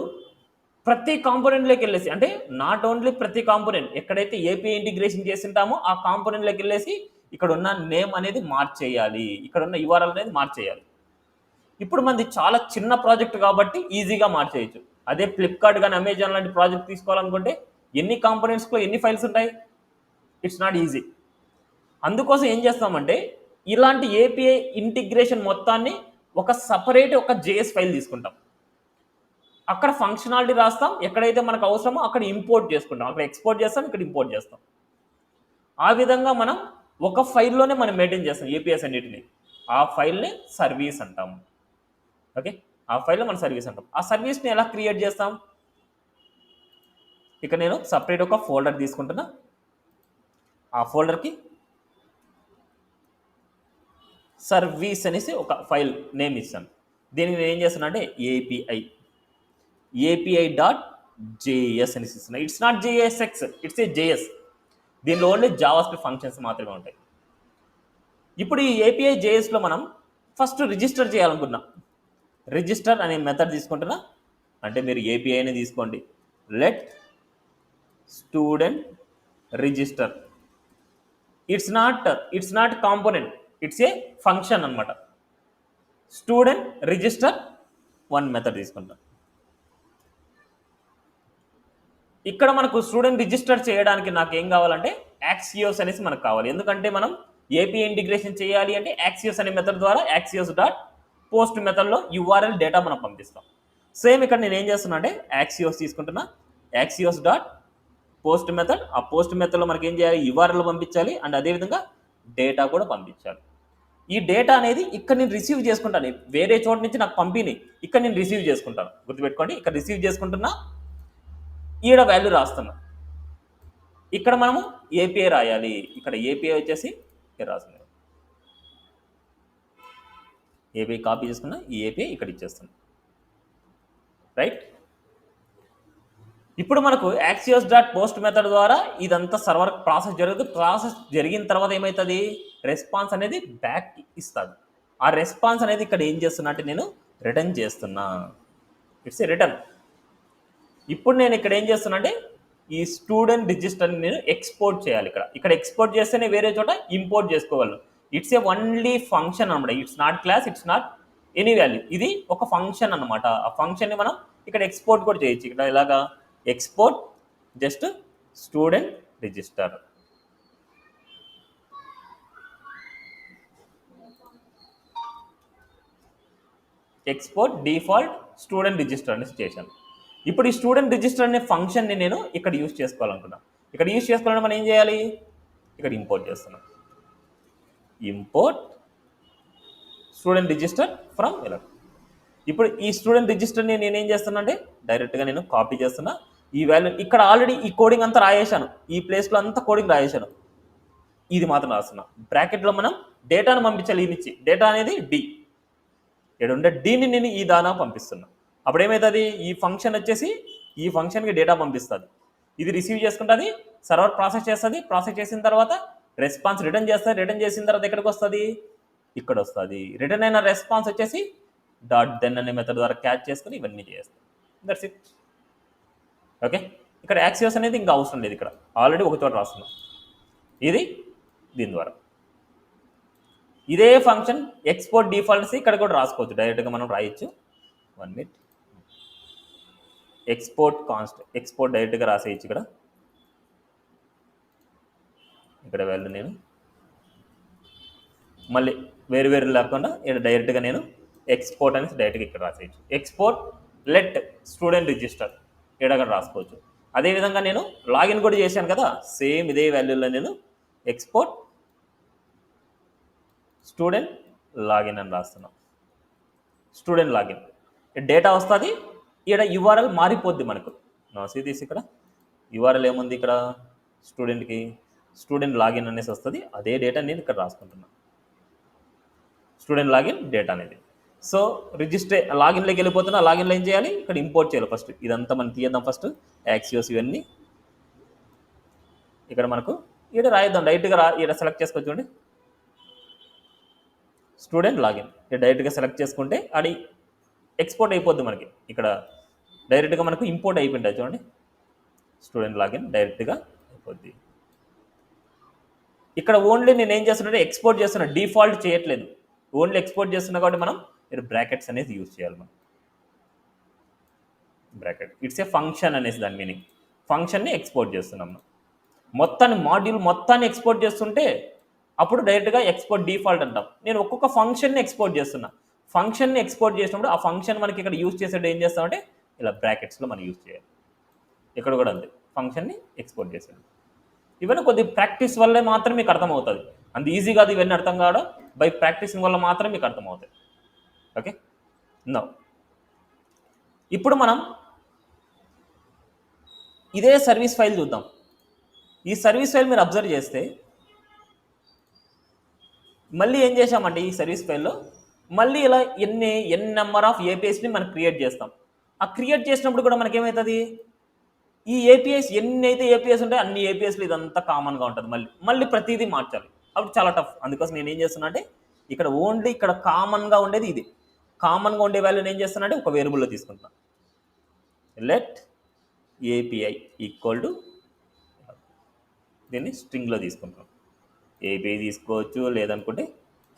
ప్రతి కాంపోనెంట్లోకి వెళ్ళేసి, అంటే నాట్ ఓన్లీ ప్రతి కాంపోనెంట్, ఎక్కడైతే ఏపీఐ ఇంటిగ్రేషన్ చేసింటామో ఆ కాంపోనెంట్లోకి వెళ్ళేసి ఇక్కడ ఉన్న నేమ్ అనేది మార్చేయాలి, ఇక్కడ ఉన్న యూఆర్ఎల్ అనేది మార్చేయాలి. ఇప్పుడు మనది చాలా చిన్న ప్రాజెక్ట్ కాబట్టి ఈజీగా మార్చేయచ్చు. అదే ఫ్లిప్కార్ట్ కానీ అమెజాన్ లాంటి ప్రాజెక్ట్ తీసుకోవాలనుకుంటే ఎన్ని కాంపోనెంట్స్లో ఎన్ని ఫైల్స్ ఉంటాయి? It's not easy. అందుకోసం ఏం చేస్తామంటే ఇలాంటి ఏపీఐ ఇంటిగ్రేషన్ మొత్తాన్ని ఒక సపరేట్ ఒక జేఎస్ ఫైల్ తీసుకుంటాం. అక్కడ ఫంక్షనాలిటీ రాస్తాం, ఎక్కడైతే మనకు అవసరమో అక్కడ ఇంపోర్ట్ చేసుకుంటాం, అక్కడ ఎక్స్పోర్ట్ చేస్తాం, ఇక్కడ ఇంపోర్ట్ చేస్తాం. ఆ విధంగా మనం ఒక ఫైల్లోనే మనం మెయింటైన్ చేస్తాం ఏపీఎస్ అన్నిటిని. ఆ ఫైల్ని సర్వీస్ అంటాము. ఓకే, ఆ ఫైల్లో మనం సర్వీస్ అంటాం. ఆ సర్వీస్ని ఎలా క్రియేట్ చేస్తాం? ఇక నేను సపరేట్ ఒక ఫోల్డర్ తీసుకుంటున్నా. ఆ ఫోల్డర్కి సర్వీస్ అనేసి ఒక ఫైల్ నేమ్ ఇస్తాను. దీనికి నేను ఏం చేస్తున్నా అంటే ఏపీఐ.js అనేసి ఇస్తున్నా. It's not JSX, it's a JS. దీనిలో ఓన్లీ జావాస్క్రిప్ట్ ఫంక్షన్స్ మాత్రమే ఉంటాయి. ఇప్పుడు ఈ ఏపీఐ జేఎస్లో మనం ఫస్ట్ రిజిస్టర్ చేయాలనుకున్నాం. రిజిస్టర్ అనే మెథడ్ తీసుకుంటున్నా. అంటే మీరు ఏపీఐని తీసుకోండి. Let student register. It's not component, it's a function అనమాట. స్టూడెంట్ రిజిస్టర్ వన్ మెథడ్ తీసుకుంటాం. ఇక్కడ మనకు స్టూడెంట్ రిజిస్టర్ చేయడానికి నాకు ఏం కావాలంటే యాక్సియోస్ అనేసి మనకు కావాలి. ఎందుకంటే మనం ఏపీఐ ఇంటిగ్రేషన్ చేయాలి అంటే యాక్సియోస్ అనే మెథడ్ ద్వారా యాక్సియోస్.పోస్ట్ మెథడ్లో యూఆర్ఎల్ డేటా మనం పంపిస్తాం. సేమ్ ఇక్కడ నేను ఏం చేస్తున్నా అంటే యాక్సియోస్ తీసుకుంటున్నా. యాక్సియోస్.పోస్ట్ మెథడ్, ఆ పోస్ట్ మెథడ్లో మనకి ఏం చేయాలి? యూఆర్ఎల్ పంపించాలి అండ్ అదేవిధంగా డేటా కూడా పంపించాలి. ఈ డేటా అనేది ఇక్కడ నేను రిసీవ్ చేసుకుంటాను. వేరే చోట నుంచి నాకు పంపిణీ, ఇక్కడ నేను రిసీవ్ చేసుకుంటాను. గుర్తుపెట్టుకోండి, ఇక్కడ రిసీవ్ చేసుకుంటున్నా, ఈడ వాల్యూ రాస్తున్నా. ఇక్కడ మనము ఏపీఐ రాయాలి. ఇక్కడ ఏపీఐ వచ్చేసి ఇక్కడ రాస్తుంది. ఏపీఐ కాపీ చేసుకున్నా, ఈ ఏపీఐ ఇక్కడ ఇచ్చేస్తుంది. రైట్. ఇప్పుడు మనకు యాక్సియోస్.పోస్ట్ మెథడ్ ద్వారా ఇదంతా సర్వర్ ప్రాసెస్ జరుగుతుంది. ప్రాసెస్ జరిగిన తర్వాత ఏమవుతుంది? రెస్పాన్స్ అనేది బ్యాక్ ఇస్తుంది. ఆ రెస్పాన్స్ అనేది ఇక్కడ ఏం చేస్తున్నా అంటే నేను రిటర్న్ చేస్తున్నా. It's a return. ఇప్పుడు నేను ఇక్కడ ఏం చేస్తున్నా అంటే ఈ స్టూడెంట్ రిజిస్టర్ని నేను ఎక్స్పోర్ట్ చేయాలి. ఇక్కడ ఎక్స్పోర్ట్ చేస్తేనే వేరే చోట ఇంపోర్ట్ చేసుకోగలను. ఇట్స్ ఏ ఓన్లీ ఫంక్షన్ అనమాట. It's not class, it's not any value. ఇది ఒక ఫంక్షన్ అనమాట. ఆ ఫంక్షన్ని మనం ఇక్కడ ఎక్స్పోర్ట్ కూడా చేయొచ్చు. ఇక్కడ ఇలాగా export just student register. Export default student register అనేసి చేశాను. ఇప్పుడు ఈ స్టూడెంట్ రిజిస్టర్ అనే ఫంక్షన్ని నేను ఇక్కడ యూజ్ చేసుకోవాలనుకున్నాను. ఇక్కడ యూజ్ చేసుకోవాలంటే మనం ఏం చేయాలి? ఇక్కడ ఇంపోర్ట్ చేస్తున్నాం. ఇంపోర్ట్ స్టూడెంట్ రిజిస్టర్ ఫ్రమ్ ఇలా. ఇప్పుడు ఈ స్టూడెంట్ రిజిస్టర్ని నేనేం చేస్తున్నా అంటే డైరెక్ట్గా నేను కాపీ చేస్తున్నా. ఈ వాల్యూ ఇక్కడ ఆల్రెడీ ఈ కోడింగ్ అంతా రాయేశాను. ఈ ప్లేస్లో అంతా కోడింగ్ రాయేశాను. ఇది మాత్రం రాస్తున్నా. బ్రాకెట్లో మనం డేటాను పంపించాలి. ఇది ఇచ్చి డేటా అనేది డి, ఇక్కడ ఉండే డీని నేను ఈ దానా పంపిస్తున్నా. అప్పుడు ఏమవుతుంది? ఈ ఫంక్షన్ వచ్చేసి ఈ ఫంక్షన్కి డేటా పంపిస్తుంది. ఇది రిసీవ్ చేసుకుంటుంది, సర్వర్ ప్రాసెస్ చేస్తుంది. ప్రాసెస్ చేసిన తర్వాత రెస్పాన్స్ రిటర్న్ చేస్తుంది. రిటర్న్ చేసిన తర్వాత ఎక్కడికి వస్తుంది? ఇక్కడ వస్తుంది. రిటర్న్ అయిన రెస్పాన్స్ వచ్చేసి .then అనే మెథడ్ ద్వారా క్యాచ్ చేసుకుని ఇవన్నీ చేస్తాం. That's it. ఓకే, ఇక్కడ యాక్సియోస్ అనేది ఇంకా అవసరం లేదు. ఇక్కడ ఆల్రెడీ ఒక చోట రాస్తున్నాం. ఇది దీని ద్వారా. ఇదే ఫంక్షన్ ఎక్స్పోర్ట్ డిఫాల్ట్స్ ఇక్కడ కూడా రాసుకోవచ్చు, డైరెక్ట్గా మనం రాయొచ్చు. 1 మినిట్. ఎక్స్పోర్ట్ ఎక్స్పోర్ట్ డైరెక్ట్గా రాసేయచ్చు. ఇక్కడ వాల్యూ నేను మళ్ళీ వేరు లేకుండా ఇక్కడ డైరెక్ట్గా నేను ఎక్స్పోర్ట్ అనేసి డైరెక్ట్గా ఇక్కడ రాసేయచ్చు. ఎక్స్పోర్ట్ లెట్ స్టూడెంట్ రిజిస్టర్ ఇక్కడ రాసుకోవచ్చు. అదేవిధంగా నేను లాగిన్ కూడా చేశాను కదా, సేమ్ ఇదే వాల్యూలో నేను ఎక్స్పోర్ట్ స్టూడెంట్ లాగిన్ అని రాస్తున్నాను. స్టూడెంట్ లాగిన్ డేటా వస్తుంది, ఇక్కడ యూఆర్ఎల్ మారిపోద్ది మనకు. నా తీసి ఇక్కడ యూఆర్ఎల్ ఏముంది, ఇక్కడ స్టూడెంట్కి స్టూడెంట్ లాగిన్ అనేసి వస్తుంది. అదే డేటా నేను ఇక్కడ రాసుకుంటున్నాను, స్టూడెంట్ లాగిన్ డేటా అనేది. సో రిజిస్టర్ లాగిన్లోకి వెళ్ళిపోతున్నా, లాగిన్లో ఏం చేయాలి, ఇక్కడ ఇంపోర్ట్ చేయాలి. ఫస్ట్ ఇదంతా మనం తీద్దాం. ఫస్ట్ యాక్సియోస్ ఇవన్నీ ఇక్కడ మనకు ఇక్కడ రాయిద్దాం. డైరెక్ట్గా ఇక్కడ సెలెక్ట్ చేసుకోవచ్చు. చూడండి స్టూడెంట్ లాగిన్ ఇక్కడ డైరెక్ట్గా సెలెక్ట్ చేసుకుంటే అది ఎక్స్పోర్ట్ అయిపోద్ది మనకి. ఇక్కడ డైరెక్ట్గా మనకు ఇంపోర్ట్ అయిపోయింది. చూడండి స్టూడెంట్ లాగిన్ డైరెక్ట్గా అయిపోద్ది. ఇక్కడ ఓన్లీ నేను ఏం చేస్తున్నా, ఎక్స్పోర్ట్ చేస్తున్నా, డిఫాల్ట్ చేయట్లేదు. ఓన్లీ ఎక్స్పోర్ట్ చేస్తున్నా కాబట్టి మనం ఇక్కడ బ్రాకెట్స్ అనేది యూజ్ చేయాలి. మనం బ్రాకెట్ ఇట్స్ ఏ ఫంక్షన్ అనేసి దాని మీనింగ్. ఫంక్షన్ని ఎక్స్పోర్ట్ చేస్తున్నాం. మొత్తాన్ని మాడ్యూల్ మొత్తాన్ని ఎక్స్పోర్ట్ చేస్తుంటే అప్పుడు డైరెక్ట్గా ఎక్స్పోర్ట్ డిఫాల్ట్ అంటాం. నేను ఒక్కొక్క ఫంక్షన్ని ఎక్స్పోర్ట్ చేస్తున్నా. ఫంక్షన్ని ఎక్స్పోర్ట్ చేసినప్పుడు ఆ ఫంక్షన్ మనకి ఇక్కడ యూజ్ చేసేటప్పుడు ఏం చేస్తామంటే ఇలా బ్రాకెట్స్లో మనం యూజ్ చేయాలి. ఇక్కడ కూడా అంతే, ఫంక్షన్ని ఎక్స్పోర్ట్ చేసాడు. ఇవన్నీ కొద్ది ప్రాక్టీస్ వల్లే మాత్రం మీకు అర్థమవుతుంది. అంత ఈజీ కాదు ఇవన్నీ అర్థం కావడం, బై ప్రాక్టీసింగ్ వల్ల మాత్రం మీకు అర్థమవుతాయి. ఓకే, నో ఇప్పుడు మనం ఇదే సర్వీస్ ఫైల్ చూద్దాం. ఈ సర్వీస్ ఫైల్ మీరు అబ్జర్వ్ చేస్తే మళ్ళీ ఏం చేసామంటే ఈ సర్వీస్ ఫైల్లో మళ్ళీ ఇలా ఎన్ నెంబర్ ఆఫ్ ఏపీఎస్ని మనం క్రియేట్ చేస్తాం. ఆ క్రియేట్ చేసినప్పుడు కూడా మనకేమవుతుంది, ఈ ఏపీఎస్ ఎన్ని అయితే ఏపీఎస్ ఉంటాయి అన్ని ఏపీఎస్లు ఇదంతా కామన్గా ఉంటుంది. మళ్ళీ ప్రతిదీ మార్చాలి, అప్పుడు చాలా టఫ్. అందుకోసం నేను ఏం చేస్తున్నా అంటే ఇక్కడ ఓన్లీ ఇక్కడ కామన్గా ఉండేది ఇది. కామన్గా ఉండే వాల్యూని ఏం చేస్తున్నా అంటే ఒక వేరియబుల్లో తీసుకుంటున్నాను. లెట్ ఏపీఐ ఈక్వల్ టు దీన్ని స్ట్రింగ్లో తీసుకుంటాం. ఏపీఐ తీసుకోవచ్చు, లేదనుకుంటే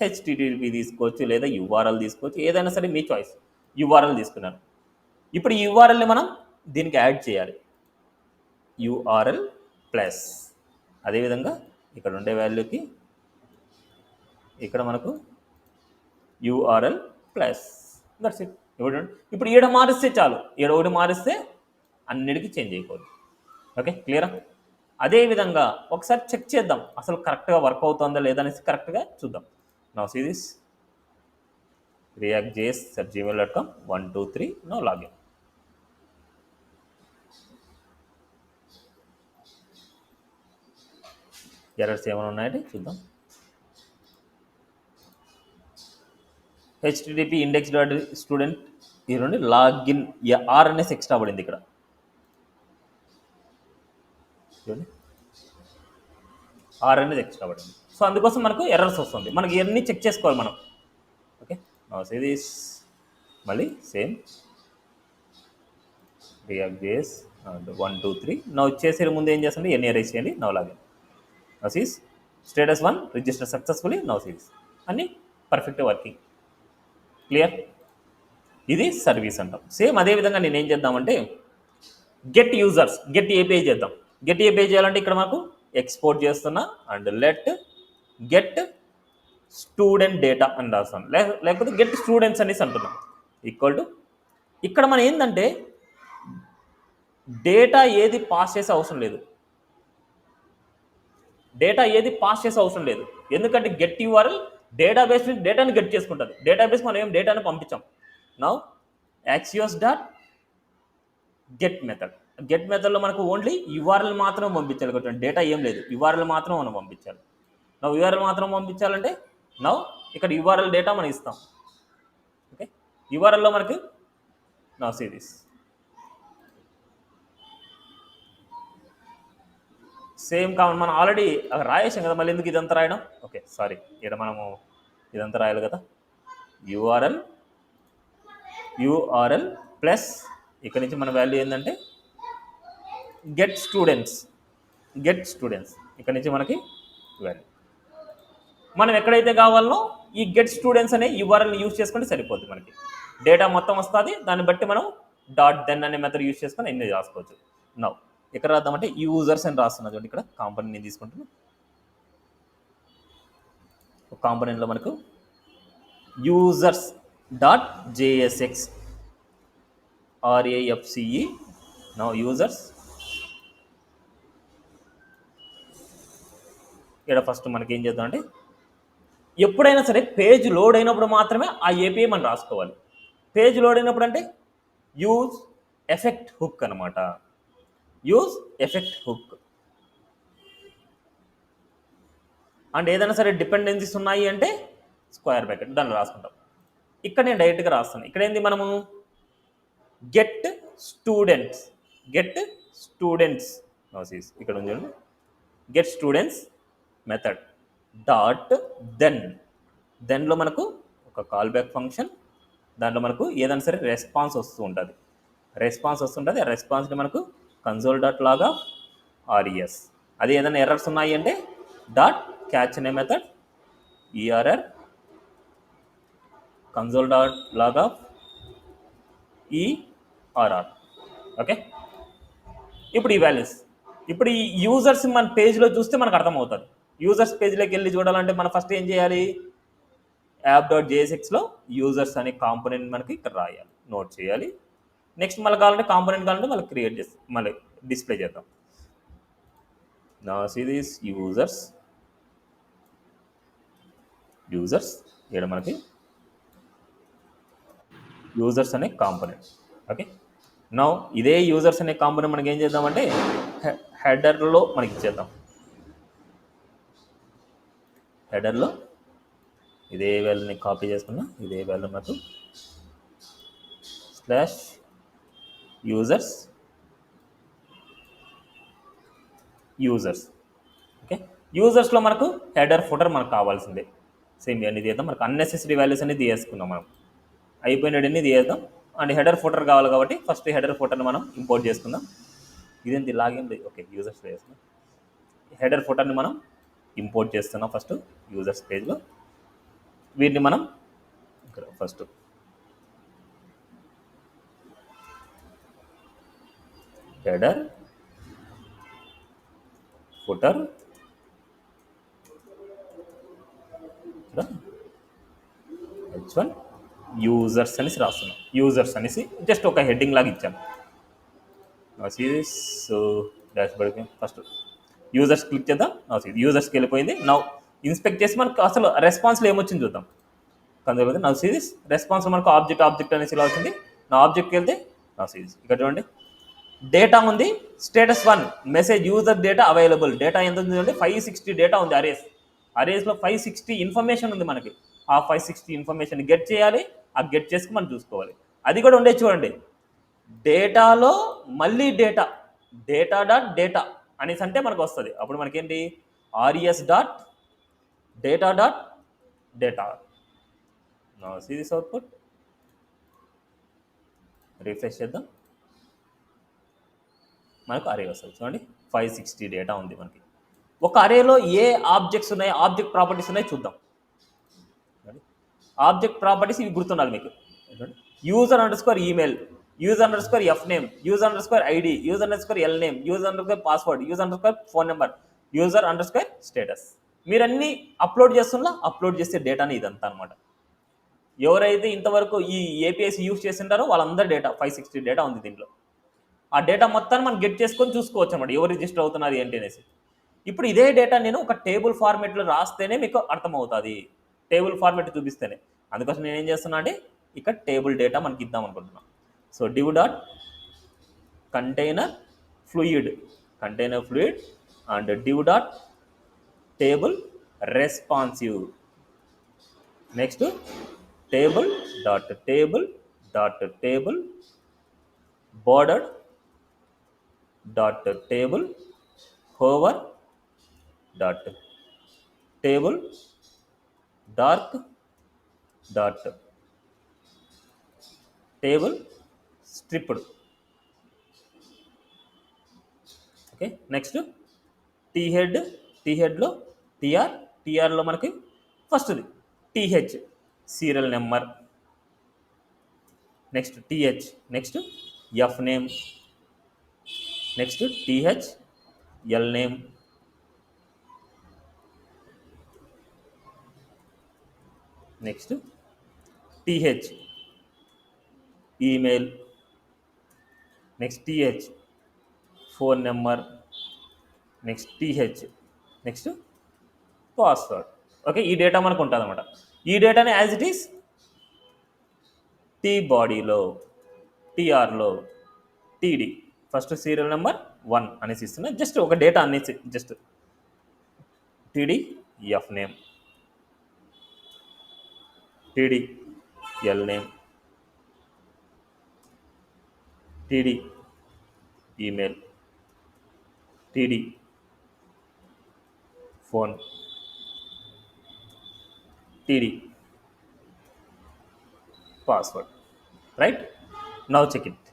హెచ్టిటిపి తీసుకోవచ్చు, లేదా యూఆర్ఎల్ తీసుకోవచ్చు, ఏదైనా సరే మీ చాయిస్. యూఆర్ఎల్ తీసుకున్నాను. ఇప్పుడు ఈ యూఆర్ఎల్ని మనం దీనికి యాడ్ చేయాలి. యూఆర్ఎల్ ప్లస్ అదేవిధంగా ఇక్కడ ఉండే వాల్యూకి ఇక్కడ మనకు యూఆర్ఎల్ ప్లస్ దట్స్ ఇట్. ఇప్పుడు ఈడ మారిస్తే చాలు, ఈడ ఒకటి మారిస్తే అన్నిటికీ చేంజ్ అయిపోద్ది. ఓకే, క్లియరా? అదేవిధంగా ఒకసారి చెక్ చేద్దాం అసలు కరెక్ట్గా వర్క్ అవుతుందా లేదా అనేసి కరెక్ట్గా చూద్దాం. Now see this react.js@gmail.com 1 2 3 now login. Errors ఏమైనా ఉన్నాయంటే చూద్దాం. http index.student ఈ నుండి లాగిన్ ఆర్ అనేసి ఎక్స్ట్రా పడింది ఇక్కడ చూడండి, ఆర్ అనేది ఎక్స్ట్రా పడింది. సో అందుకోసం మనకు ఎర్రర్స్ వస్తుంది. మనకి ఇవన్నీ చెక్ చేసుకోవాలి మనం. ఓకే, ఇది మళ్ళీ సేమ్ react.js 1 2 3 నౌ చేసే ముందు ఏం చేస్తుంది, ఎన్ని ఎరేస్ చేయండి. Now login. Now sees status 1 register successfully. Now sees అన్నీ పర్ఫెక్ట్ వర్కింగ్. క్లియర్? ఇది సర్వీస్ అంటాం. సేమ్ అదేవిధంగా నేను ఏం చేద్దామంటే గెట్ యూజర్స్, గెట్ ఏపీఐ చేద్దాం. గెట్ ఏపీఐ చేయాలంటే ఇక్కడ మనకు ఎక్స్పోర్ట్ చేస్తున్నా and let get student data అని రాస్తాను, లేకపోతే గెట్ స్టూడెంట్స్ అనేసి అంటున్నాం. ఈక్వల్ టు ఇక్కడ మనం ఏంటంటే డేటా ఏది పాస్ చేసే అవసరం లేదు. డేటా ఏది పాస్ చేసే అవసరం లేదు, ఎందుకంటే గెట్ యూఆర్ఎల్ డేటాబేస్ నుంచి డేటాని గెట్ చేసుకుంటుంది. డేటాబేస్ మనం ఏం డేటాని పంపించాం. Now axios dot get method, get మెథడ్లో మనకు ఓన్లీ యూఆర్ఎల్ మాత్రం పంపించాలి. కాబట్టి డేటా ఏం లేదు, యూఆర్ఎల్ మాత్రం మనం పంపించాలి. నవ్వు యూఆర్ఎల్ మాత్రం పంపించాలంటే నవ్వు ఇక్కడ యూఆర్ఎల్ డేటా మనం ఇస్తాం. ఓకే, యూఆర్ఎల్లో మనకి నవ్ సిరీస్ సేమ్ కావాలి. మనం ఆల్రెడీ రాయేసాం కదా, మళ్ళీ ఎందుకు ఇదంతా రాయడం. ఓకే సారీ, ఇక్కడ మనము ఇదంతా రాయాలి కదా. యూఆర్ఎల్ ప్లస్ ఇక్కడ నుంచి మన వాల్యూ ఏంటంటే గెట్ స్టూడెంట్స్ ఇక్కడ నుంచి మనకి వాల్యూ మనం ఎక్కడైతే కావాలనో ఈ గెట్ స్టూడెంట్స్ అనే యూఆర్ఎల్ని యూజ్ చేసుకుంటే సరిపోద్ది. మనకి డేటా మొత్తం వస్తుంది, దాన్ని బట్టి మనం డాట్ దెన్ అనే మెథడ్ యూజ్ చేసుకొని ఎన్ని రాసుకోవచ్చు. నౌ ఇక్కడ రాద్దామంటే యూజర్స్ అని రాస్తున్నది చూడండి, ఇక్కడ కాంపోనెంట్ నేను తీసుకుంటున్నాను. కాంపోనెంట్లో మనకు users dot JSX RAFCE. Now users ఇక్కడ ఫస్ట్ మనకి ఏం చేద్దాం అంటే, ఎప్పుడైనా సరే పేజ్ లోడ్ అయినప్పుడు మాత్రమే ఆ ఏపీఐ మనం రాసుకోవాలి. పేజ్ లోడ్ అయినప్పుడు అంటే యూజ్ ఎఫెక్ట్ హుక్ అనమాట. Use effect hook. అండ్ ఏదైనా సరే డిపెండెన్సీస్ ఉన్నాయి అంటే స్క్వేర్ బ్రాకెట్ దాన్ని రాసుకుంటాం. ఇక్కడ నేను డైరెక్ట్గా రాస్తాను. ఇక్కడ ఏంది, మనము గెట్ స్టూడెంట్స్ ఇక్కడ ఉంది చూడండి, గెట్ స్టూడెంట్స్ మెథడ్ డాట్ దెన్లో మనకు ఒక కాల్ బ్యాక్ ఫంక్షన్, దాంట్లో మనకు ఏదైనా సరే రెస్పాన్స్ వస్తూ ఉంటుంది. ఆ రెస్పాన్స్ని మనకు కన్సోల్ డాట్ లాగా RES. అది ఏదైనా ఎర్రర్స్ ఉన్నాయి అంటే డాట్ క్యాచ్ అనే మెథడ్ ERR కన్సోల్ డాట్ లాగా ERR. ఓకే, ఇప్పుడు ఈ వాల్యూస్, ఇప్పుడు ఈ యూజర్స్ మన పేజ్లో చూస్తే మనకు అర్థమవుతుంది. యూజర్స్ పేజ్లోకి వెళ్ళి చూడాలంటే మనం ఫస్ట్ ఏం చేయాలి, app.jsxలో యూజర్స్ అనే కాంపోనెంట్ మనకి ఇక్కడ రాయాలి, నోట్ చేయాలి. నెక్స్ట్ మళ్ళీ కావాలంటే కాంపోనెంట్ కావాలంటే మళ్ళీ క్రియేట్ చేసి మళ్ళీ డిస్ప్లే చేద్దాం. నా సీ దిస్ యూజర్స్ ఇక్కడ మనకి యూజర్స్ అనే కాంపోనెంట్. ఓకే, నౌ ఇదే యూజర్స్ అనే కాంపోనెంట్ మనకి ఏం చేద్దామంటే హెడర్లో మనకి ఇచ్చేద్దాం. హెడర్లో ఇదే వాల్యూని కాపీ చేసుకున్నా, ఇదే వాల్యూ మనకు స్లాష్ యూజర్స్. ఓకే, యూజర్స్లో మనకు హెడర్ ఫుటర్ మనకు కావాల్సిందే. సేమ్ ఇవన్నీ తీద్దాం. మనకు అన్నెసెసరీ వాల్యూస్ అనేది తీసేసుకున్నాం, మనం అయిపోయినవన్నీ తీసేద్దాం. అండ్ హెడర్ ఫుటర్ కావాలి కాబట్టి ఫస్ట్ హెడర్ ఫుటర్ని మనం ఇంపోర్ట్ చేసుకుందాం. ఇదేంటి లాగిన్, ఓకే యూజర్స్ వేసుకుందాం. హెడర్ ఫుటర్ని మనం ఇంపోర్ట్ చేస్తున్నాం ఫస్ట్ యూజర్స్ పేజ్లో. వీటిని మనం ఇక్కడ first header footer H1 users అనేసి రాస్తున్నాం. యూజర్స్ అనేసి జస్ట్ ఒక హెడ్డింగ్ లాగా ఇచ్చాను. సో డాష్బోర్డ్కి ఫస్ట్ యూజర్స్ క్లిక్ చేద్దాం. యూజర్స్కి వెళ్ళిపోయింది. నౌ ఇన్స్పెక్ట్ చేసి మనకు అసలు రెస్పాన్స్లో ఏమొచ్చింది చూద్దాం. కందులో నా సిరీస్ రెస్పాన్స్ మనకు ఆబ్జెక్ట్ అనేసి ఇలా వచ్చింది. నా ఆబ్జెక్ట్కి వెళ్తే నా సిరీస్ ఇక్కడ చూడండి, డేటా ఉంది. Status 1 message user data available. Data ఎంత ఉంది అంటే 560 డేటా ఉంది. అరేస్లో 560 ఇన్ఫర్మేషన్ ఉంది మనకి. ఆ 560 ఇన్ఫర్మేషన్ గెట్ చేయాలి. ఆ గెట్ చేసుకుని మనం చూసుకోవాలి. అది కూడా ఉండే చూడండి, డేటాలో మళ్ళీ డేటా డాట్ డేటా అనేసి అంటే మనకు వస్తుంది. అప్పుడు మనకేంటి RES dot data. Series output refresh చేద్దాం, మనకు అరే వస్తుంది. చూడండి 560 డేటా ఉంది మనకి. ఒక అరేలో ఏ ఆబ్జెక్ట్స్ ఉన్నాయి, ఆబ్జెక్ట్ ప్రాపర్టీస్ ఉన్నాయి చూద్దాం. ఆబ్జెక్ట్ ప్రాపర్టీస్ ఇవి గుర్తుండాలి మీకు. User underscore email, user underscore FName, user underscore ID, user underscore LName, user underscore password, user underscore phone number, user underscore status. మీరన్నీ అప్లోడ్ చేస్తే డేటాని ఇదంతా అనమాట. ఎవరైతే ఇంతవరకు ఈ APIs యూజ్ చేసింటారో వాళ్ళందరూ డేటా 560 డేటా ఉంది దీంట్లో. ఆ డేటా మొత్తాన్ని మనం గెట్ చేసుకొని చూసుకోవచ్చు అనమాట, ఎవరు రిజిస్టర్ అవుతున్నారు ఏంటి అనేసి. ఇప్పుడు ఇదే డేటా నేను ఒక టేబుల్ ఫార్మేట్లో రాస్తేనే మీకు అర్థమవుతుంది, టేబుల్ ఫార్మేట్ చూపిస్తేనే. అందుకోసం నేను ఏం చేస్తున్నా అంటే ఇక్కడ టేబుల్ డేటా మనకి ఇద్దాం అనుకుంటున్నాను. So div dot container fluid and div dot table responsive. Next table dot table bordered dot table hover dot table dark dot table striped. Okay, next టీహెడ్లో టీఆర్లో మనకి ఫస్ట్ది TH serial number, next TH, next F name, next TH L name, next TH email, next TH phone number, next TH, next password. Okay, ఈ data మనకు ఉంటుంది అనమాట. ఈ డేటాని యాజ్ ఇట్ ఈస్ టీ బాడీలో, టీఆర్లో, టీడీ ఫస్ట్ సీరియల్ నెంబర్ 1 అనేసి ఇస్తున్నా. జస్ట్ ఒక డేటా అనేసి just TD F name, TD L name, TD email, TD phone, TD password. Right, now check it.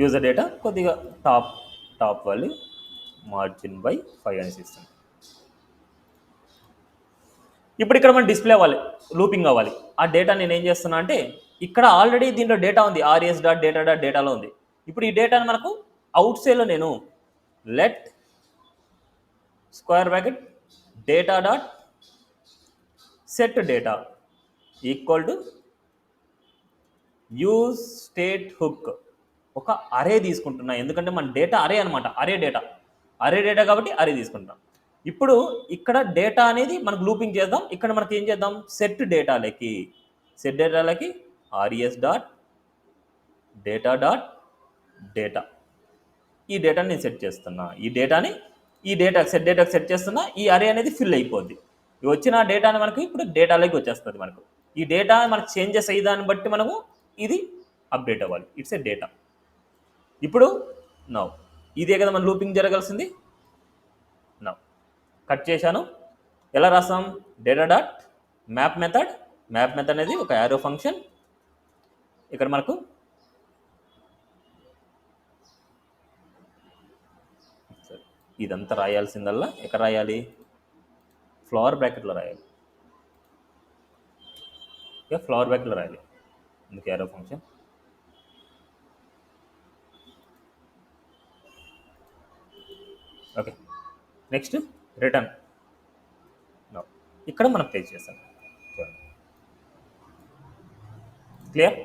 User data కొద్దిగా టాప్ వాల్యూ మార్జిన్ బై 5 అనేసి ఇస్తుంది. ఇప్పుడు ఇక్కడ మన డిస్ప్లే అవ్వాలి, లూపింగ్ అవ్వాలి. ఆ డేటా నేను ఏం చేస్తున్నా అంటే, ఇక్కడ ఆల్రెడీ దీంట్లో డేటా ఉంది, rs.data.dataలో ఉంది. ఇప్పుడు ఈ డేటాను మనకు అవుట్ సైడ్లో నేను let square bracket data dot set data equal to use state hook, ఒక అరే తీసుకుంటున్నా. ఎందుకంటే మన డేటా అరే అనమాట, అరే డేటా కాబట్టి అరే తీసుకుంటాం. ఇప్పుడు ఇక్కడ డేటా అనేది మనకు లూపింగ్ చేద్దాం. ఇక్కడ మనకి ఏం చేద్దాం, సెట్ డేటాలకి rs dot data dot data, ఈ డేటాని నేను సెట్ చేస్తున్నా. సెట్ డేటాకి సెట్ చేస్తున్నా. ఈ అరే అనేది ఫిల్ అయిపోద్ది. వచ్చిన డేటాని మనకు ఇప్పుడు డేటాలోకి వచ్చేస్తుంది. మనకు ఈ డేటా మనకు చేంజెస్ అయ్యేదాన్ని బట్టి మనము ఇది అప్డేట్ అవ్వాలి. It's a data. ఇప్పుడు నౌ ఇదే కదా మన లూపింగ్ జరగాల్సింది. నౌ కట్ చేశాను. ఎలా రాస్తాం, డేటా డాట్ మ్యాప్ మెథడ్ అనేది ఒక యారో ఫంక్షన్. ఇక్కడ మనకు ఇదంతా రాయాల్సిందల్లా ఎక్కడ రాయాలి, ఫ్లవర్ బ్రాకెట్లో రాయాలి. ఓకే, ఫ్లవర్ బ్రాకెట్లో రాయాలి, అందుకే arrow function. Okay, next return. ఇక్కడ మనం పే చేస్తాం. క్లియర్.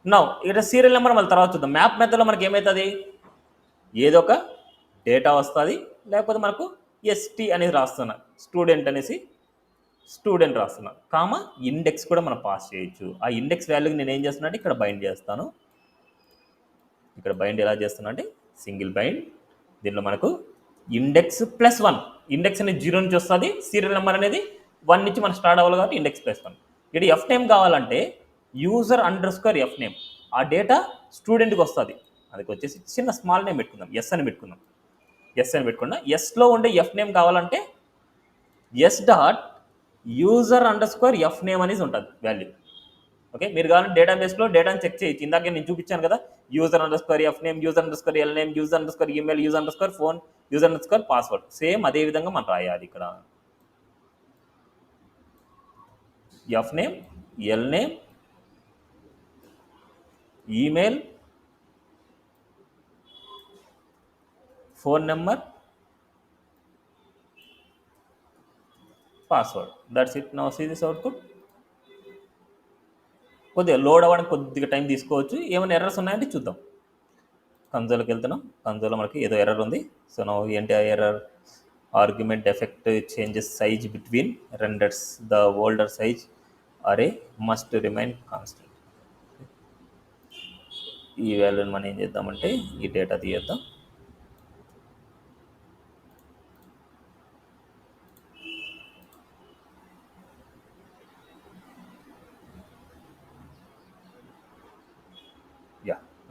నౌ ఇక్కడ సీరియల్ నెంబర్ మళ్ళీ తర్వాత చూద్దాం. మ్యాప్ మెథడ్లో మనకి ఏమవుతుంది, ఏదో ఒక డేటా వస్తుంది, లేకపోతే మనకు ఎస్టీ అనేది రాస్తున్నా, స్టూడెంట్ రాస్తున్నా, కామా ఇండెక్స్ కూడా మనం పాస్ చేయొచ్చు. ఆ ఇండెక్స్ వాల్యూకి నేను ఏం చేస్తున్నా అంటే ఇక్కడ బైండ్ చేస్తాను. ఇక్కడ బైండ్ ఎలా చేస్తున్నా అంటే సింగిల్ బైండ్. దీనిలో మనకు ఇండెక్స్ +1, ఇండెక్స్ అనేది 0 నుంచి వస్తుంది, సీరియల్ నెంబర్ అనేది 1 నుంచి మనం స్టార్ట్ అవ్వాలి కాబట్టి ఇండెక్స్ +1. ఇక్కడ ఎఫ్ నేమ్ కావాలంటే user_f నేమ్, ఆ డేటా స్టూడెంట్కి వస్తుంది. అందుకు వచ్చేసి చిన్న స్మాల్ నేమ్ పెట్టుకుందాం, ఎస్ అని పెట్టుకున్నా. ఎస్లో ఉండే ఎఫ్ నేమ్ కావాలంటే s.user_f నేమ్ అనేది ఉంటుంది వాల్యూ. ఓకే, మీరు కావాలంటే డేటాబేస్లో డేటాని చెక్ చేయొచ్చు. ఇందాక నేను చూపించాను కదా, user_f name, user_l name, user_email, user_phone, user_password. Same అదే విధంగా మనం రాయాలి. ఇక్కడ F name, L name, email, phone number, password. That's it. Now see this output. కొద్దిగా లోడ్ అవ్వడానికి కొద్దిగా టైం తీసుకోవచ్చు. ఏమైనా ఎర్రర్స్ ఉన్నాయంటే చూద్దాం. కన్సోల్కి వెళ్తున్నాం. కన్సోల్లో మనకి ఏదో ఎర్రర్ ఉంది. సో నౌ ఏంటి ఆ error, argument effect changes size between renders the older size అరే మస్ట్ రిమైన్ కాన్స్టెంట్. ఈ వాల్యూని మనం ఏం చేద్దామంటే ఈ డేటా తీయేద్దాం.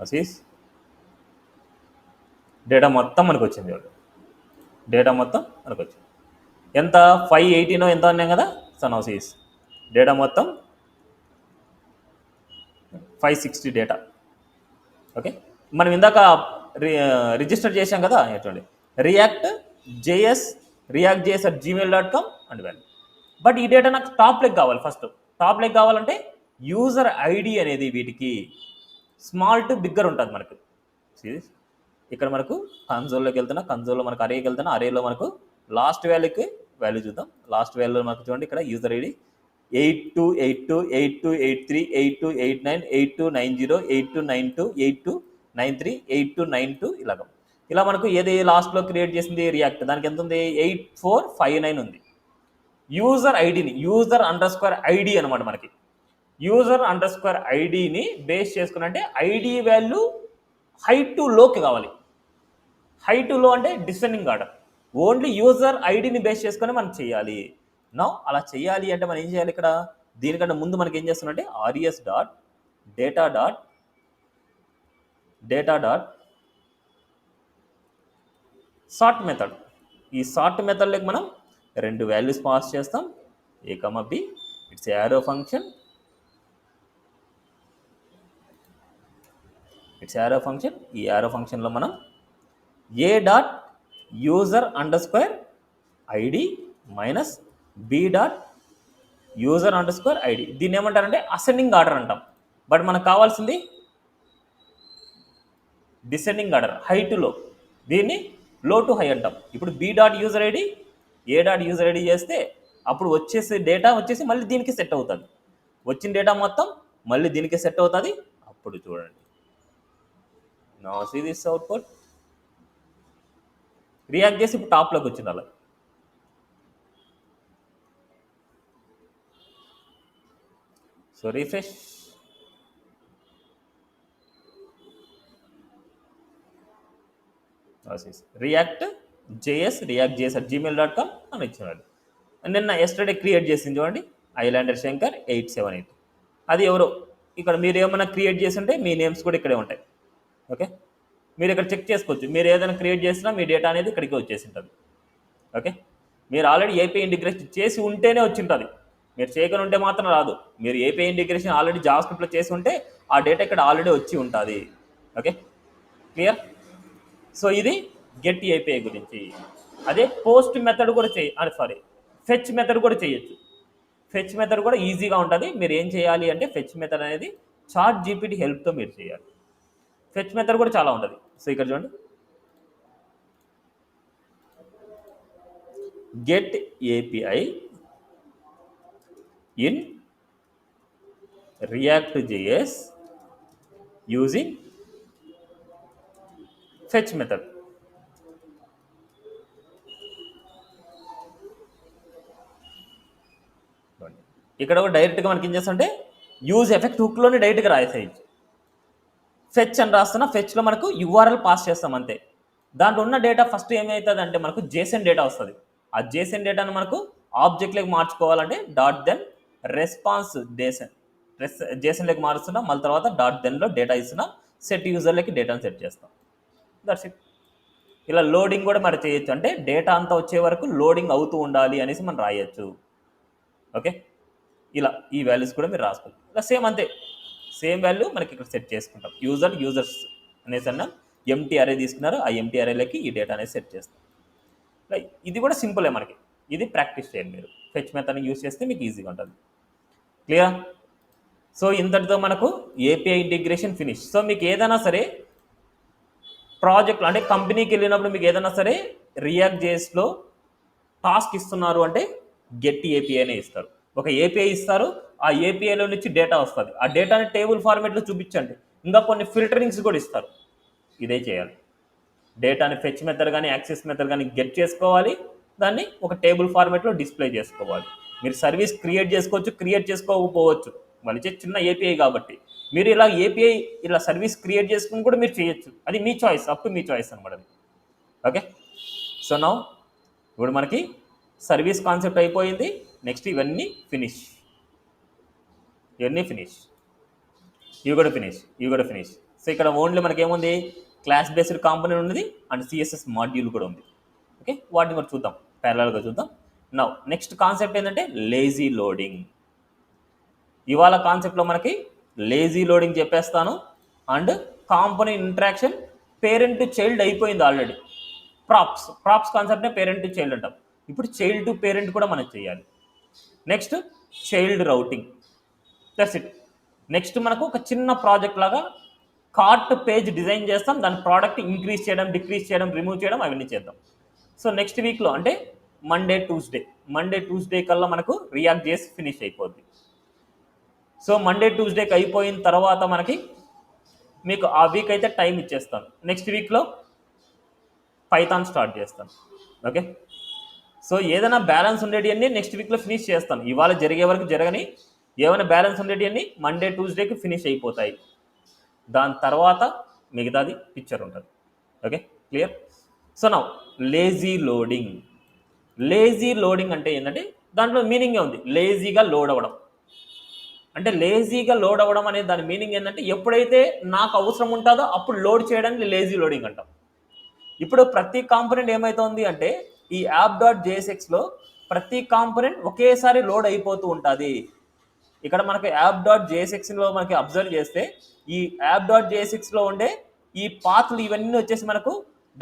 అసీస్ డేటా మొత్తం మనకు వచ్చింది. డేటా మొత్తం మనకు వచ్చింది ఎంత, 518 ఎంత ఉన్నాం కదా. సో నౌ సీస్ డేటా మొత్తం 560 డేటా. ఓకే, మనం ఇందాక రిజిస్టర్ చేసాం కదా, ఎటువంటి react JS react JS at gmail.com and value. But ఈ డేటా నాకు టాప్ లెగ్ కావాలి. ఫస్ట్ టాప్ లెగ్ కావాలంటే యూజర్ ఐడి అనేది వీటికి స్మాల్ టు బిగ్గర్ ఉంటుంది మనకు. ఇక్కడ మనకు కన్సోల్లోకి వెళ్తున్నా, కన్సోల్లో మనకు అరేకి వెళ్తున్నా, అరేలో మనకు లాస్ట్ వాల్యూకి వాల్యూ చూద్దాం. లాస్ట్ వాల్యూలో మనకు చూడండి ఇక్కడ యూజర్ ఐడి 8282 8283 8289 8290 8292 8293 8292 ఇలాగ. ఇలా మనకు ఏది లాస్ట్లో క్రియేట్ చేసింది రియాక్ట్, దానికి ఎంత ఉంది 8459 ఉంది. యూజర్ ఐడిని యూజర్ అండర్ స్క్వేర్ ఐడి అనమాట మనకి. యూజర్ అండర్ స్క్వేర్ ఐడిని బేస్ చేసుకుని అంటే ఐడి వాల్యూ హై టు లోకి కావాలి. హై టు లో అంటే డిసెండింగ్ ఆర్డర్. ఓన్లీ యూజర్ ఐడిని బేస్ చేసుకొని మనం చేయాలి. నో అలా చేయాలి అంటే మనం ఏం చేయాలి, ఇక్కడ దీనికంటే ముందు మనకి ఏం చేస్తున్నట్టే res dot data dot sort method. ఈ సార్ట్ మెథడ్లోకి మనం రెండు వాల్యూస్ పాస్ చేస్తాం, a, b. It's arrow function. ఈ యారో ఫంక్షన్లో మనం a dot user under square ID minus b dot user under square ID. దీన్ని ఏమంటారంటే అసెండింగ్ ఆర్డర్ అంటాం. బట్ మనకు కావాల్సింది డిసెండింగ్ ఆర్డర్, హై టు లో. దీన్ని లో టు హై అంటాం. ఇప్పుడు b dot user ID A dot user ID చేస్తే అప్పుడు వచ్చేసి డేటా వచ్చేసి మళ్ళీ దీనికి సెట్ అవుతుంది. వచ్చిన డేటా మొత్తం మళ్ళీ దీనికి సెట్ అవుతుంది. అప్పుడు చూడండి, now see this output. React చేసి ఇప్పుడు టాప్లోకి వచ్చింది అలా. So refresh. React JS at gmail.com అని ఇచ్చినాడు. నిన్న ఎస్టర్డే క్రియేట్ చేసింది చూడండి, ఐలాండర్ శంకర్ 878. అది ఎవరో ఇక్కడ మీరు ఏమైనా క్రియేట్ చేసి ఉంటే మీ నేమ్స్ కూడా ఇక్కడే ఉంటాయి. ఓకే, మీరు ఇక్కడ చెక్ చేసుకోవచ్చు. మీరు ఏదైనా క్రియేట్ చేసినా మీ డేటా అనేది ఇక్కడికి వచ్చేసి ఉంటుంది. ఓకే, మీరు ఆల్రెడీ ఏపీఐ ఇంటిగ్రేషన్ చేసి ఉంటేనే వచ్చి ఉంటుంది. మీరు చేయకుండా ఉంటే మాత్రం రాదు. మీరు ఏపీఐ ఇంటిగ్రేషన్ ఆల్రెడీ జావాస్క్రిప్ట్లో చేసి ఉంటే ఆ డేటా ఇక్కడ ఆల్రెడీ వచ్చి ఉంటుంది. Okay, clear. సో ఇది గెట్ ఏపీఐ గురించి. అదే పోస్ట్ మెథడ్ కూడా ఫెచ్ మెథడ్ కూడా చేయొచ్చు. ఫెచ్ మెథడ్ కూడా ఈజీగా ఉంటుంది. మీరు ఏం చేయాలి అంటే ఫెచ్ మెథడ్ అనేది చాట్ జీపీటీ హెల్ప్తో మీరు చేయాలి. ఫెచ్ మెథడ్ కూడా చాలా ఉంటుంది. సో ఇక్కడ చూడండి, get API in react JS using fetch method. ఇక్కడ కూడా డైరెక్ట్గా మనకి ఏం చేస్తుంటే యూజ్ ఎఫెక్ట్ హుక్లోనే డైరెక్ట్గా రాసేయచ్చు. ఫెచ్ అని రాస్తున్నా, ఫెచ్లో మనకు యూఆర్ఎల్ పాస్ చేస్తాం అంతే. దాంట్లో ఉన్న డేటా ఫస్ట్ ఏమవుతుంది అంటే మనకు జేసన్ డేటా వస్తుంది. ఆ జేసన్ డేటాను మనకు ఆబ్జెక్ట్లోకి మార్చుకోవాలంటే డాట్ దెన్ రెస్పాన్స్ జేసన్లోకి మారుస్తున్నాం. మళ్ళీ తర్వాత డాట్ దెన్లో డేటా ఇస్తున్నాం. సెట్ యూజర్లకి డేటాను సెట్ చేస్తాం. That's it. ఇలా లోడింగ్ కూడా మరి చేయొచ్చు. అంటే డేటా అంతా వచ్చే వరకు లోడింగ్ అవుతూ ఉండాలి అనేసి మనం రాయొచ్చు. ఓకే, ఇలా ఈ వాల్యూస్ కూడా మీరు రాసుకోవాలి. ఇలా సేమ్ అంతే, సేమ్ వాల్యూ మనకి ఇక్కడ సెట్ చేసుకుంటాం. యూజర్స్ అనేసి అన్నాం. ఎంటీ అరే తీసుకున్నారు, ఆ ఎంటీ అరేలకి ఈ డేటా అనేది సెట్ చేస్తాం. ఇది కూడా సింపులే మనకి. ఇది ప్రాక్టీస్ చేయండి మీరు. ఫెచ్ మెథడ్ని యూజ్ చేస్తే మీకు ఈజీగా ఉంటుంది. క్లియర్. సో ఇంతటితో మనకు ఏపీఐ ఇంటిగ్రేషన్ ఫినిష్. సో మీకు ఏదైనా సరే ప్రాజెక్ట్లో అంటే కంపెనీకి వెళ్ళినప్పుడు మీకు ఏదైనా సరే రియాక్ట్ జేఎస్లో టాస్క్ ఇస్తున్నారు అంటే గెట్ ఏపీఐనే ఇస్తారు. ఒక ఏపీఐ ఇస్తారు, ఆ ఏపీఐలో నుంచి డేటా వస్తుంది. ఆ డేటాని టేబుల్ ఫార్మేట్లో చూపించండి. ఇంకా కొన్ని ఫిల్టరింగ్స్ కూడా ఇస్తారు. ఇదే చేయాలి. డేటాని ఫెచ్ మెథడ్ కానీ యాక్సెస్ మెథడ్ కానీ గెట్ చేసుకోవాలి, దాన్ని ఒక టేబుల్ ఫార్మేట్లో డిస్ప్లే చేసుకోవాలి. మీరు సర్వీస్ క్రియేట్ చేసుకోవచ్చు, క్రియేట్ చేసుకోకపోవచ్చు. మళ్ళీ చిన్న ఏపీఐ కాబట్టి మీరు ఇలా ఏపీఐ ఇలా సర్వీస్ క్రియేట్ చేసుకుని కూడా మీరు చేయొచ్చు. అది మీ చాయిస్, అప్ టు మీ చాయిస్ అనమాట. ఓకే, సో నౌ ఇప్పుడు మనకి సర్వీస్ కాన్సెప్ట్ అయిపోయింది. నెక్స్ట్ ఇవన్నీ ఫినిష్. ఇవి కూడా ఫినిష్. సో ఇక్కడ ఓన్లీ మనకి ఏముంది, క్లాస్ బేస్డ్ కాంపోనెంట్ ఉన్నది అండ్ సిఎస్ఎస్ మాడ్యూల్ కూడా ఉంది. ఓకే, వాటిని కూడా చూద్దాం, ప్యారలల్గా చూద్దాం. నౌ నెక్స్ట్ కాన్సెప్ట్ ఏంటంటే లేజీ లోడింగ్. ఇవాళ కాన్సెప్ట్లో మనకి లేజీ లోడింగ్ చెప్పేస్తాను. And component interaction parent to child అయిపోయింది ఆల్రెడీ. ప్రాప్స్ కాన్సెప్ట్నే పేరెంట్ టు చైల్డ్ అంటాం. ఇప్పుడు చైల్డ్ టు పేరెంట్ కూడా మనం చేయాలి. Next child routing, that's it. Next మనకు ఒక చిన్న ప్రాజెక్ట్ లాగా కార్ట్ పేజ్ డిజైన్ చేస్తాం, దాని ప్రోడక్ట్ ఇంక్రీజ్ చేయడం, డిక్రీజ్ చేయడం, రిమూవ్ చేయడం అవన్నీ చేద్దాం. సో నెక్స్ట్ వీక్లో అంటే మండే ట్యూస్డే కల్లా మనకు రియాక్ట్ చేసి ఫినిష్ అయిపోద్ది. సో మండే ట్యూస్డేకి అయిపోయిన తర్వాత మనకి మీకు ఆ వీక్ అయితే టైం ఇచ్చేస్తాను. నెక్స్ట్ వీక్లో పైథాన్ స్టార్ట్ చేస్తాను. ఓకే, సో ఏదైనా బ్యాలెన్స్ ఉండేటివన్నీ నెక్స్ట్ వీక్లో ఫినిష్ చేస్తాను. ఇవాళ జరిగే వరకు జరగని ఏమైనా బ్యాలెన్స్ ఉండేటివన్నీ మండే ట్యూస్డేకి ఫినిష్ అయిపోతాయి. దాని తర్వాత మిగతాది పిక్చర్ ఉంటుంది. Okay, clear. సో నా లేజీ లోడింగ్ అంటే ఏంటంటే దాంట్లో మీనింగే ఉంది, లేజీగా లోడ్ అవ్వడం. అంటే లేజీగా లోడ్ అవ్వడం అనేది దాని మీనింగ్ ఏంటంటే ఎప్పుడైతే నాకు అవసరం ఉంటుందో అప్పుడు లోడ్ చేయడానికి లేజీ లోడింగ్ అంటాం. ఇప్పుడు ప్రతి కాంపోనెంట్ ఏమవుతుంది అంటే ఈ app.jsxలో ప్రతి కాంపోనెంట్ ఒకేసారి లోడ్ అయిపోతూ ఉంటుంది. ఇక్కడ మనకి app.jsxలో మనకి అబ్జర్వ్ చేస్తే ఈ app.jsxలో ఉండే ఈ పాత్లు ఇవన్నీ వచ్చేసి మనకు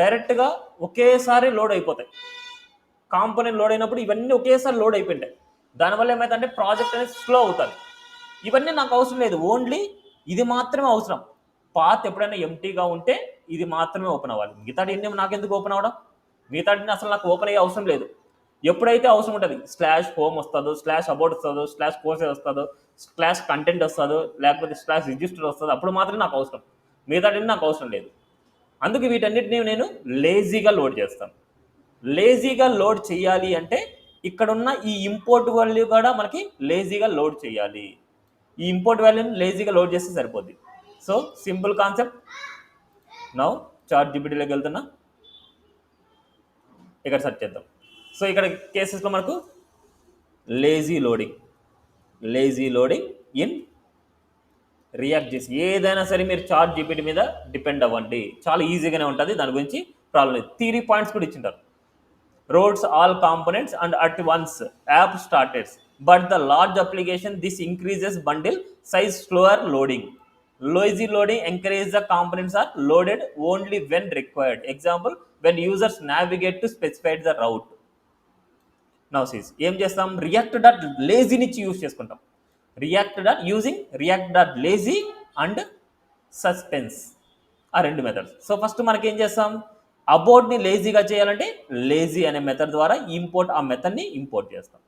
డైరెక్ట్గా ఒకేసారి లోడ్ అయిపోతాయి. కాంపోనెంట్ లోడ్ అయినప్పుడు ఇవన్నీ ఒకేసారి లోడ్ అయిపోయింటాయి. దానివల్ల ఏమైందంటే ప్రాజెక్ట్ అనేది స్లో అవుతుంది. ఇవన్నీ నాకు అవసరం లేదు, ఓన్లీ ఇది మాత్రమే అవసరం. పాత్ ఎప్పుడైనా ఎంటీగా ఉంటే ఇది మాత్రమే ఓపెన్ అవ్వాలి, మిగతాది ఎన్ని నాకెందుకు ఓపెన్ అవ్వడం, మిగతాది అసలు నాకు ఓపెన్ అయ్యే అవసరం లేదు. ఎప్పుడైతే అవసరం ఉంటుంది /home వస్తుందో, /about వస్తుందో, /courses వస్తుందో, /content వస్తుందో, లేకపోతే /register వస్తుందో అప్పుడు మాత్రమే నాకు అవసరం, మిగతాది నాకు అవసరం లేదు. అందుకే వీటన్నిటిని నేను లేజీగా లోడ్ చేస్తాను. లేజీగా లోడ్ చేయాలి అంటే ఇక్కడున్న ఈ ఇంపోర్ట్ వాల్యూ కూడా మనకి లేజీగా లోడ్ చేయాలి. ఈ ఇంపోర్ట్ వాల్యూని లేజీగా లోడ్ చేస్తే సరిపోద్ది. So simple concept. నౌ ChatGPTలోకి వెళ్తున్నా, ఇక్కడ సెర్చ్ చేద్దాం. సో ఇక్కడ కేసెస్లో మనకు లేజీ లోడింగ్ ఇన్ రియాక్ట్ చేసి ఏదైనా సరే మీరు ChatGPT మీద డిపెండ్ అవ్వండి, చాలా ఈజీగానే ఉంటుంది, దాని గురించి ప్రాబ్లం లేదు. థియరీ పాయింట్స్ కూడా ఇచ్చింటారు. Roads all components and at once app started, but the large application this increases bundle size, slower loading. Lazy loading encourages the components are loaded only when required. Example, when users navigate to specify the route. Now see, ఏం చేస్తాం, react.lazy నుంచి use చేసుకుంటాం. react.lazy and suspense ఆ రెండు methods. So first మనకి ఏం చేస్తాం, అబౌట్ని లేజీగా చేయాలంటే లేజీ అనే మెథడ్ ద్వారా ఆ మెథడ్ని ఇంపోర్ట్ చేస్తాం.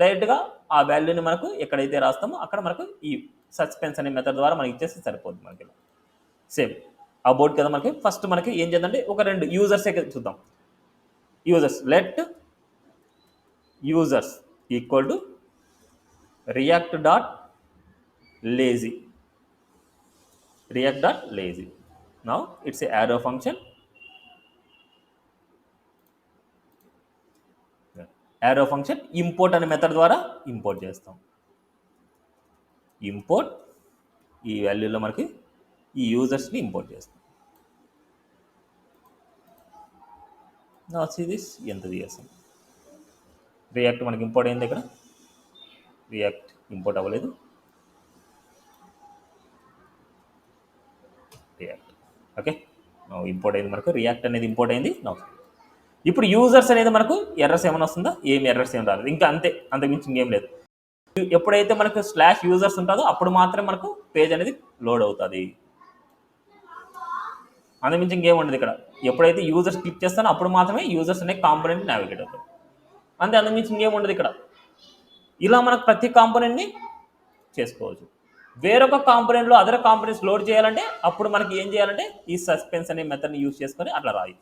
డైరెక్ట్గా ఆ వాల్యూని మనకు ఎక్కడైతే రాస్తామో అక్కడ మనకు ఈ సస్పెన్స్ అనే మెథడ్ ద్వారా మనకి ఇచ్చేస్తే సరిపోతుంది. మనకి సేమ్ అబౌట్ కదా. మనకి ఫస్ట్ మనకి ఏం చేద్దంటే ఒక రెండు యూజర్స్ చూద్దాం. Let users equal to react.lazy. Now it's a arrow function. Import అనే మెథడ్ ద్వారా ఇంపోర్ట్ చేస్తాం. ఇంపోర్ట్ ఈ వాల్యూలో మనకి ఈ యూజర్స్ని ఇంపోర్ట్ చేస్తాం. నా దిస్ ఎంత చేస్తాం, రియాక్ట్ మనకి ఇంపోర్ట్ అయింది, ఇక్కడ రియాక్ట్ ఇంపోర్ట్ అవ్వలేదు. ఓకే, ఇంపోర్ట్ అయింది, మనకు రియాక్ట్ అనేది ఇంపోర్ట్ అయింది. ఇప్పుడు యూజర్స్ అనేది మనకు ఎర్రర్స్ ఏమైనా వస్తుందా, ఏం ఎర్రర్స్ ఏం రాలేదు, ఇంకా అంతకుమించి ఇంకేం లేదు. ఎప్పుడైతే మనకు /users ఉంటుందో అప్పుడు మాత్రమే మనకు పేజ్ అనేది లోడ్ అవుతుంది, అంతకుమించి ఇంకేం ఉండదు. ఇక్కడ ఎప్పుడైతే యూజర్స్ క్లిక్ చేస్తానో అప్పుడు మాత్రమే యూజర్స్ అనే కాంపోనెంట్ నావిగేట్ అవుతుంది, అంతే, అంతకుమించి ఇంకేం ఉండదు ఇక్కడ. ఇలా మనకు ప్రతి కాంపోనెంట్ని చేసుకోవచ్చు. వేరొక కాంపోనెంట్లో అదర్ కాంపోనెంట్స్ లోడ్ చేయాలంటే అప్పుడు మనకి ఏం చేయాలంటే ఈ సస్పెన్స్ అనే మెథడ్ని యూజ్ చేసుకొని అట్లా రాయి.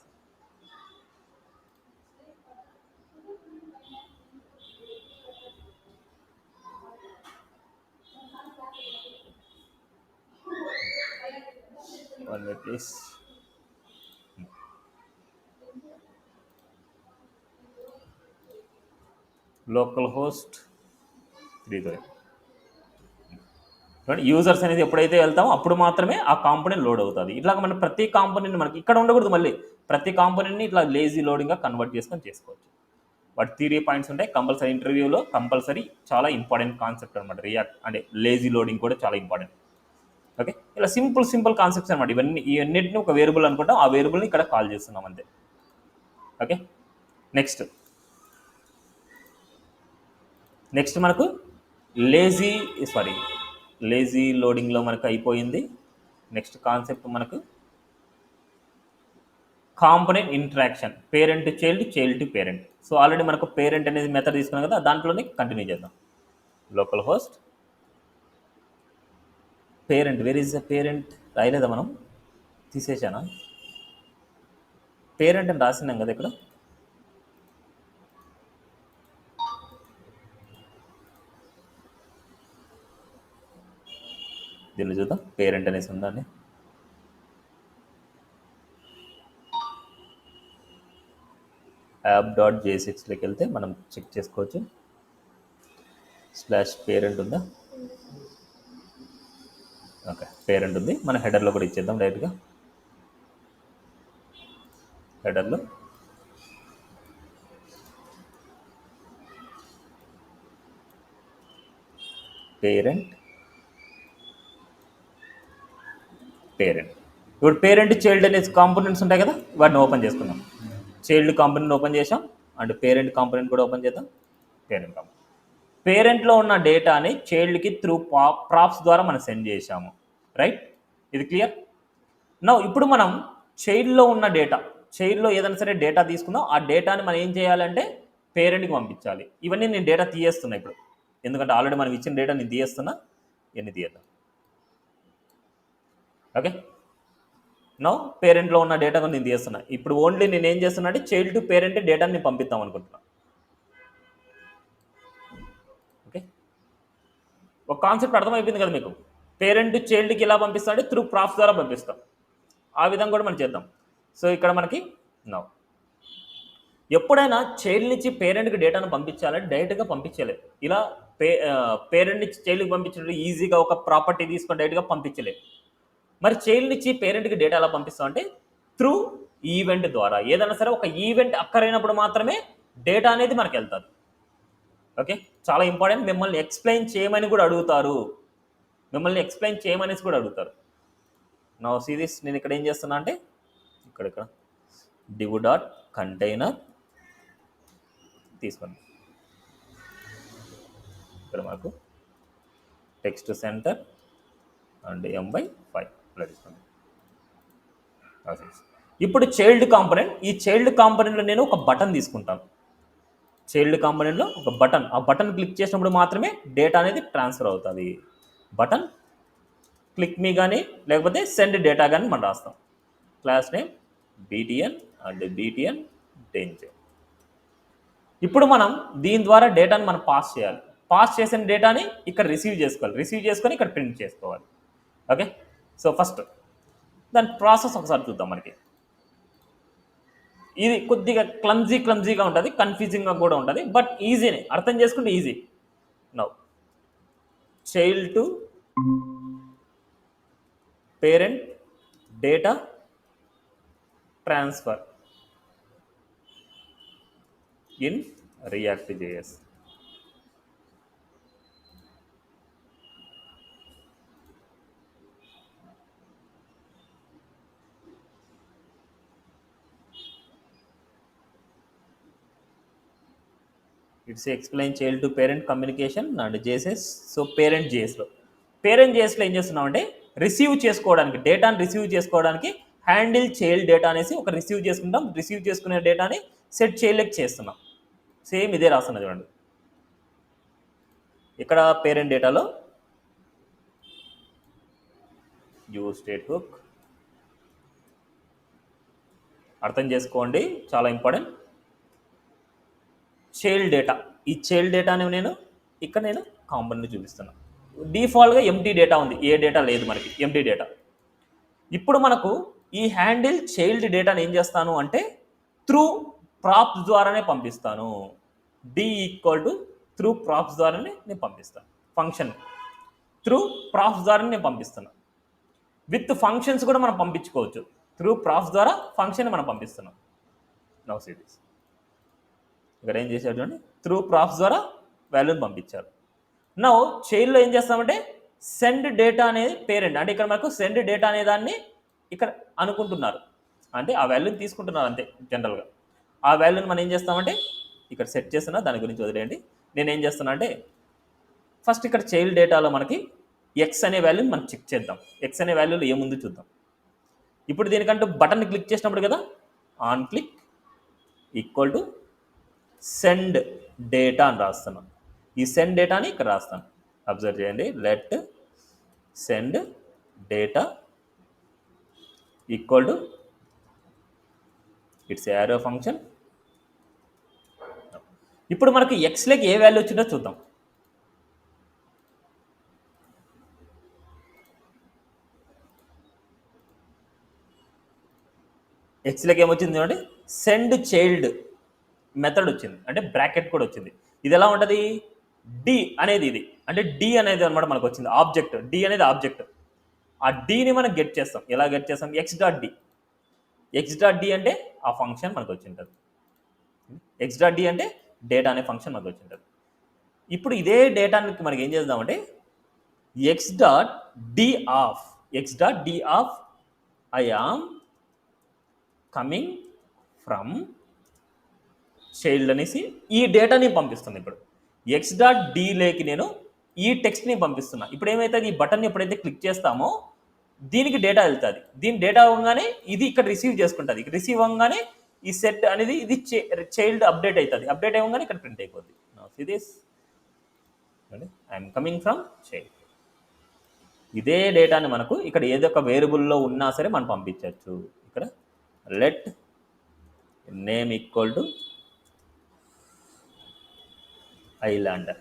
One minute please. localhost 3000. Users అనేది ఎప్పుడైతే వెళ్తామో అప్పుడు మాత్రమే ఆ కాంపోనెంట్ లోడ్ అవుతుంది. ఇట్లా మన ప్రతి కాంపోనెంట్ మనకి ఇక్కడ ఉండకూడదు, మళ్ళీ ప్రతి కాంపోనెంట్ని ఇట్లా లేజీ లోడింగ్గా కన్వర్ట్ చేసుకొని చేసుకోవచ్చు. వాటి థియరీ పాయింట్స్ ఉంటాయి కంపల్సరీ, ఇంటర్వ్యూలో కంపల్సరీ చాలా ఇంపార్టెంట్ కాన్సెప్ట్ అనమాట. రియాక్ట్ అంటే లేజీ లోడింగ్ కూడా చాలా ఇంపార్టెంట్. ఓకే, ఇలా సింపుల్ కాన్సెప్ట్స్ అనమాట. ఇవన్నిటిని ఒక వేరియబుల్ అనుకుంటాం, ఆ వేరియబుల్ని ఇక్కడ కాల్ చేస్తున్నాం అంతే. ఓకే. నెక్స్ట్ మనకు లేజీ లోడింగ్లో మనకు అయిపోయింది. నెక్స్ట్ కాన్సెప్ట్ మనకు component interaction, parent to child, child to parent. So already మనకు పేరెంట్ అనేది మెథడ్ తీసుకున్నాం కదా, దాంట్లోనే కంటిన్యూ చేద్దాం. Local host parent, where is the parent రాయలేదా మనం, తీసేసానా? పేరెంట్ అని రాసినాం కదా ఇక్కడ. దీన్ని చూద్దాం, పేరెంట్ అనేసి ఉందండి. app.jsxలోకి వెళ్తే మనం చెక్ చేసుకోవచ్చు. /పేరెంట్ ఉందా? ఓకే, పేరెంట్ ఉంది. మన హెడర్లో కూడా ఇచ్చేద్దాం డైరెక్ట్గా. హెడర్లో పేరెంట్. ఇప్పుడు పేరెంట్ చైల్డ్ అనే కాంపోనెంట్స్ ఉంటాయి కదా, వాటిని ఓపెన్ చేసుకుందాం. చైల్డ్ కాంపోనెంట్ ఓపెన్ చేసాం, అండ్ పేరెంట్ కాంపోనెంట్ కూడా ఓపెన్ చేద్దాం. పేరెంట్ కాంపోనెంట్, పేరెంట్లో ఉన్న డేటాని చైల్డ్కి త్రూ ప్రాప్స్ ద్వారా మనం సెండ్ చేసాము, రైట్? ఇది క్లియర్? నౌ ఇప్పుడు మనం చైల్డ్లో ఉన్న డేటా, చైల్డ్లో ఏదైనా సరే డేటా తీసుకుందాం. ఆ డేటాని మనం ఏం చేయాలంటే పేరెంట్కి పంపించాలి. ఇవన్నీ నేను డేటా తీయేస్తున్నా ఇప్పుడు, ఎందుకంటే ఆల్రెడీ మనం ఇచ్చిన డేటా నేను తీయేస్తున్నా. ఇవన్నీ తీయేద్దాం. ఓకే, నో పేరెంట్లో ఉన్న డేటా కూడా నేను తీస్తున్నా. ఇప్పుడు ఓన్లీ నేను ఏం చేస్తున్నా అంటే చైల్డ్ టు పేరెంట్ డేటాని నేను పంపిద్దాం అనుకుంటున్నా. ఓకే, ఒక కాన్సెప్ట్ అర్థమైపోయింది కదా మీకు. పేరెంట్ చైల్డ్కి ఎలా పంపిస్తాం అంటే త్రూ ప్రాప్స్ ద్వారా పంపిస్తాం. ఆ విధంగా కూడా మనం చేద్దాం. సో ఇక్కడ మనకి నో, ఎప్పుడైనా చైల్డ్ నుంచి పేరెంట్కి డేటాను పంపించాలంటే డైరెక్ట్గా పంపించలేదు. ఇలా పేరెంట్ నుంచి చైల్డ్కి పంపించడం ఈజీగా ఒక ప్రాపర్టీ తీసుకొని డైరెక్ట్గా పంపించలేదు. మరి చైల్డ్ నుంచి పేరెంట్కి డేటా ఎలా పంపిస్తాం అంటే త్రూ ఈవెంట్ ద్వారా. ఏదైనా సరే ఒక ఈవెంట్ అక్కరైనప్పుడు మాత్రమే డేటా అనేది మనకి వెళ్తుంది. ఓకే, చాలా ఇంపార్టెంట్. మిమ్మల్ని ఎక్స్ప్లెయిన్ చేయమని కూడా అడుగుతారు, కూడా అడుగుతారు. నా సిరీస్ నేను ఇక్కడ ఏం చేస్తున్నా అంటే ఇక్కడ div.container తీసుకోండి. ఇక్కడ మనకు టెక్స్ట్ సెంటర్ అండ్ m/5 ఇలా తీసుకోండి. ఇప్పుడు చైల్డ్ కాంపోనెంట్, ఈ చైల్డ్ కాంపోనెంట్లో నేను ఒక బటన్ తీసుకుంటాను. చైల్డ్ కాంపోనెంట్లో ఒక బటన్, ఆ బటన్ క్లిక్ చేసినప్పుడు మాత్రమే డేటా అనేది ట్రాన్స్ఫర్ అవుతుంది. బటన్ క్లిక్ మీ కానీ లేకపోతే సెండ్ డేటా కానీ మనం రాస్తాం. Class name btn and btn danger. ఇప్పుడు మనం దీని ద్వారా డేటాని మనం పాస్ చేయాలి. పాస్ చేసిన డేటాని ఇక్కడ రిసీవ్ చేసుకొని ఇక్కడ ప్రింట్ చేసుకోవాలి. ఓకే, సో ఫస్ట్ దాని ప్రాసెస్ ఒకసారి చూద్దాం. మనకి ఇది కొద్దిగా క్లమ్జీగా ఉంటుంది, కన్ఫ్యూజింగ్గా కూడా ఉంటుంది, బట్ ఈజీనే, అర్థం చేసుకుంటే easy. Now child to parent data transfer in React.js. It's explain child to parent communication and JSS. So parent JSలో ఏం చేస్తున్నాం అంటే రిసీవ్ చేసుకోవడానికి, డేటాని రిసీవ్ చేసుకోవడానికి హ్యాండిల్ చైల్డ్ డేటా అనేసి ఒక రిసీవ్ చేసుకుంటాం. రిసీవ్ చేసుకునే డేటాని సెట్ చైల్డ్కి చేస్తున్నాం. సేమ్ ఇదే రాస్తున్నా చూడండి. ఇక్కడ పేరెంట్ డేటాలో యూజ్ స్టేట్ హుక్ అర్థం చేసుకోండి, చాలా ఇంపార్టెంట్. చైల్డ్ డేటా, ఈ చైల్డ్ డేటాని నేను కాంపోనెంట్ చూపిస్తున్నాను. డిఫాల్ట్గా ఎంటీ డేటా ఉంది, ఏ డేటా లేదు మనకి, ఎంటీ డేటా. ఇప్పుడు మనకు ఈ హ్యాండిల్ చైల్డ్ డేటాని ఏం చేస్తాను అంటే త్రూ ప్రాప్స్ ద్వారానే పంపిస్తాను. d = త్రూ ప్రాప్స్ ద్వారానే నేను పంపిస్తాను. ఫంక్షన్ త్రూ ప్రాప్స్ ద్వారా నేను పంపిస్తున్నాను. విత్ ఫంక్షన్స్ కూడా మనం పంపించుకోవచ్చు. త్రూ ప్రాప్స్ ద్వారా ఫంక్షన్ మనం పంపిస్తున్నాం. నౌ సీ దిస్, ఇక్కడ ఏం చేశారు చూడండి, త్రూ ప్రాప్స్ ద్వారా వాల్యూని పంపించారు. నౌ చైల్డ్లో ఏం చేస్తామంటే సెండ్ డేటా అనేది పేరెంట్, అంటే ఇక్కడ మనకు సెండ్ డేటా అనే దాన్ని ఇక్కడ అనుకుంటున్నారు, అంటే ఆ వాల్యూని తీసుకుంటున్నారు అంతే జనరల్గా. ఆ వాల్యూని మనం ఏం చేస్తామంటే ఇక్కడ సెట్ చేస్తున్నా, దాని గురించి వదిలేయండి. నేను ఏం చేస్తున్నా అంటే ఫస్ట్ ఇక్కడ చైల్డ్ డేటాలో మనకి ఎక్స్ అనే వాల్యూని మనం చెక్ చేద్దాం. ఎక్స్ అనే వాల్యూలో ఏముంది చూద్దాం. ఇప్పుడు దీనికంటూ బటన్ని క్లిక్ చేసినప్పుడు కదా on click equal to send data అని రాస్తున్నాం. ఈ సెండ్ డేటాని ఇక్కడ రాస్తాను. అబ్జర్వ్ చేయండి. Let send data equal to it's arrow function. ఇప్పుడు మనకి ఎక్స్లోకి ఏ వాల్యూ వచ్చిందో చూద్దాం. ఎక్స్లోకి ఏమొచ్చింది చూడండి, సెండ్ చైల్డ్ మెథడ్ వచ్చింది, అంటే బ్రాకెట్ కూడా వచ్చింది. ఇది ఎలా ఉంటుంది, డి అనేది ఇది, అంటే డి అనేది అనమాట మనకు వచ్చింది ఆబ్జెక్ట్. డి అనేది ఆబ్జెక్ట్. ఆ డిని మనం గెట్ చేస్తాం. ఎలా గెట్ చేస్తాం, X dot D. X dot D అంటే ఆ ఫంక్షన్ మనకు వచ్చి ఉంటుంది. ఎక్స్ డాట్ డి అంటే డేటా అనే ఫంక్షన్ మనకు వచ్చి ఉంటుంది. ఇప్పుడు ఇదే డేటానికి మనకి ఏం చేద్దామంటే X dot D of I am coming from child అనేసి ఈ డేటాని పంపిస్తుంది. ఇప్పుడు ఎక్స్ డాట్ డీలోకి నేను ఈ టెక్స్ట్ని పంపిస్తున్నా. ఇప్పుడు ఏమవుతుంది, ఈ బటన్ ఎప్పుడైతే క్లిక్ చేస్తామో దీనికి డేటా వెళ్తుంది. దీని డేటా అవ్వగానే ఇది ఇక్కడ రిసీవ్ చేసుకుంటుంది. రిసీవ్ అవ్వగానే ఈ సెట్ అనేది ఇది చైల్డ్ అప్డేట్ అవుతుంది. అప్డేట్ అవ్వగానే ఇక్కడ ప్రింట్ అయిపోద్ది. This I'm coming from child. ఇదే డేటాని మనకు ఇక్కడ ఏదో ఒక వేరియబుల్లో ఉన్నా సరే మనం పంపించవచ్చు. ఇక్కడ let name equal to Islander.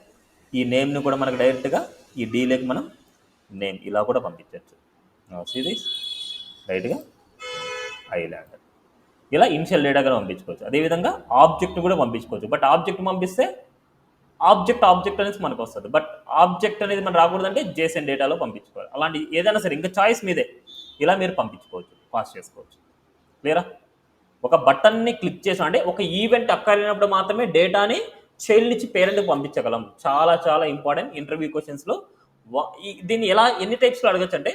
ఈ నేమ్ని కూడా మనకు డైరెక్ట్గా ఈ డీలోకి మనం నేమ్ ఇలా కూడా పంపించవచ్చు. సిరీస్ రైట్గా ఐలాండర్. ఇలా ఇనిషియల్ డేటా కూడా పంపించుకోవచ్చు. అదేవిధంగా ఆబ్జెక్ట్ కూడా పంపించుకోవచ్చు. బట్ ఆబ్జెక్ట్ పంపిస్తే ఆబ్జెక్ట్ అనేది మనకు వస్తుంది. బట్ ఆబ్జెక్ట్ అనేది మనం రాకూడదంటే జేసన్ డేటాలో పంపించుకోవాలి. అలాంటి ఏదైనా సరే ఇంకా చాయిస్ మీదే, ఇలా మీరు పంపించుకోవచ్చు, పాస్ చేసుకోవచ్చు. క్లియరా? ఒక బటన్ని క్లిక్ చేసాం అంటే ఒక ఈవెంట్ అక్కర్లేనప్పుడు మాత్రమే డేటాని చైల్డ్ నుంచి పేరెంట్కి పంపించగలం. చాలా చాలా ఇంపార్టెంట్ ఇంటర్వ్యూ క్వశ్చన్స్లో. దీన్ని ఎలా ఎన్ని టైప్స్లో అడగచ్చు అంటే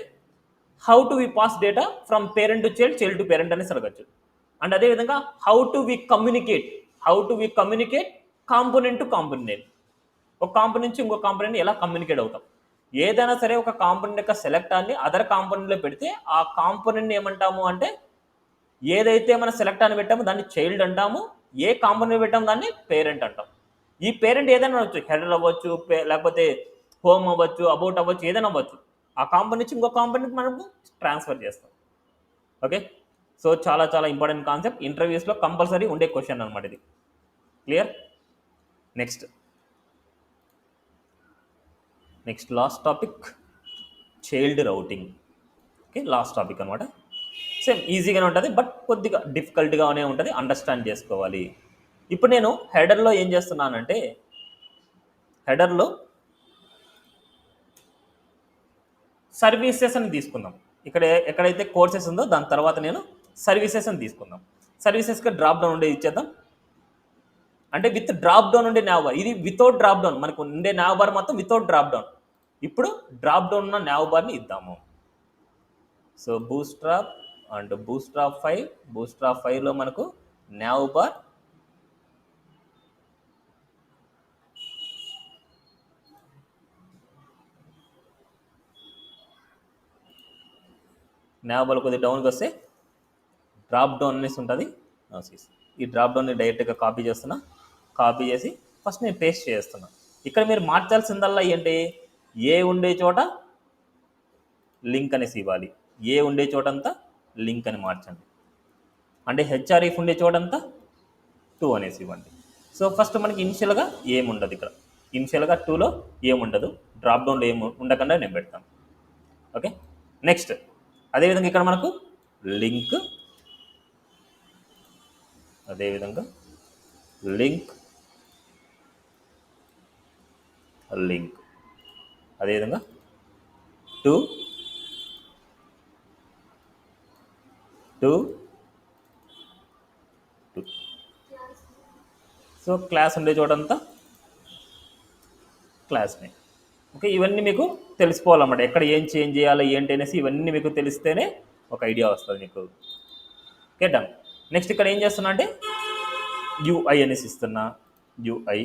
how to we pass data from parent to child, child to parent అనేసి అడగచ్చు. అండ్ అదేవిధంగా how to we communicate component to component. ఒక కాంపోనెంట్ నుంచి ఇంకో కాంపోనెంట్ ఎలా కమ్యూనికేట్ అవుతాం. ఏదైనా సరే ఒక కాంపోనెంట్ యొక్క సెలెక్టాన్ని అదర్ కాంపోనెంట్లో పెడితే ఆ కాంపోనెంట్ని ఏమంటాము అంటే ఏదైతే మనం సెలెక్ట్ అని పెట్టామో దాన్ని చైల్డ్ అంటాము. ఏ కాంపోనెంట్ పెట్టామో దాన్ని పేరెంట్ అంటాం. ఈ పేరెంట్ ఏదైనా అవ్వచ్చు, హెడర్ అవ్వచ్చు, లేకపోతే హోమ్ అవ్వచ్చు, అబౌట్ అవ్వచ్చు, ఏదైనా అవ్వచ్చు. ఆ కాంపోనెంట్ నుంచి ఇంకో కాంపోనెంట్ మనము ట్రాన్స్ఫర్ చేస్తాం. ఓకే, సో చాలా చాలా ఇంపార్టెంట్ కాన్సెప్ట్. ఇంటర్వ్యూస్లో కంపల్సరీ ఉండే క్వశ్చన్ అనమాట ఇది. Clear? Next last topic child routing. Okay, last topic అనమాట. సేమ్ ఈజీగానే ఉంటుంది, బట్ కొద్దిగా డిఫికల్ట్గానే ఉంటుంది, అండర్స్టాండ్ చేసుకోవాలి. ఇప్పుడు నేను హెడర్లో ఏం చేస్తున్నానంటే హెడర్లో సర్వీసెస్ అని తీసుకుందాం. ఇక్కడ ఎక్కడైతే కోర్సెస్ ఉందో దాని తర్వాత నేను సర్వీసెస్ అని తీసుకుందాం. సర్వీసెస్కి డ్రాప్ డౌన్ ఉండే ఇచ్చేద్దాం. అంటే విత్ డ్రాప్ డౌన్ ఉండే నావ్ బార్. ఇది వితౌట్ డ్రాప్ డౌన్, మనకు ఉండే నావ్ బార్ మొత్తం వితౌట్ డ్రాప్ డౌన్. ఇప్పుడు డ్రాప్ డౌన్ ఉన్న నావ్ బార్ని ఇద్దాము. సో బూస్ట్రాప్ అండ్ బూస్ట్రాప్ 5లో మనకు నావ్ బార్ కొద్దిగా డౌన్కి వస్తే డ్రాప్ డౌన్ అనేసి ఉంటుంది. ఈ డ్రాప్ డౌన్ని డైరెక్ట్గా కాపీ చేస్తున్నా. కాపీ చేసి ఫస్ట్ నేను పేస్ట్ చేస్తున్నా. ఇక్కడ మీరు మార్చాల్సిందల్లా ఏంటి, ఏ ఉండే చోట లింక్ అనేసి ఇవ్వాలి. ఏ ఉండే చోటంతా లింక్ అని మార్చండి. అంటే హెచ్ఆర్ఎఫ్ ఉండే చోటంతా 2 అనేసి ఇవ్వండి. సో ఫస్ట్ మనకి ఇనిషియల్గా ఏముండదు. ఇక్కడ ఇనిషియల్గా 2లో ఏముండదు, డ్రాప్ డౌన్లో ఏమి ఉండకుండా నేను పెడతాను. ఓకే, నెక్స్ట్ అదేవిధంగా ఇక్కడ మనకు లింక్, అదేవిధంగా లింక్, అదేవిధంగా 2 సో క్లాస్ ఉండే చోటంతా క్లాస్ నేమ్. ఓకే, ఇవన్నీ మీకు తెలుసుకోవాలన్నమాట. ఎక్కడ ఏం చేంజ్ చేయాలి ఏంటి అనేసి ఇవన్నీ మీకు తెలిస్తేనే ఒక ఐడియా వస్తుంది మీకు. Okay, done. నెక్స్ట్ ఇక్కడ ఏం చేస్తున్నా అంటే యూఐ అనేసి ఇస్తున్నా, యూఐ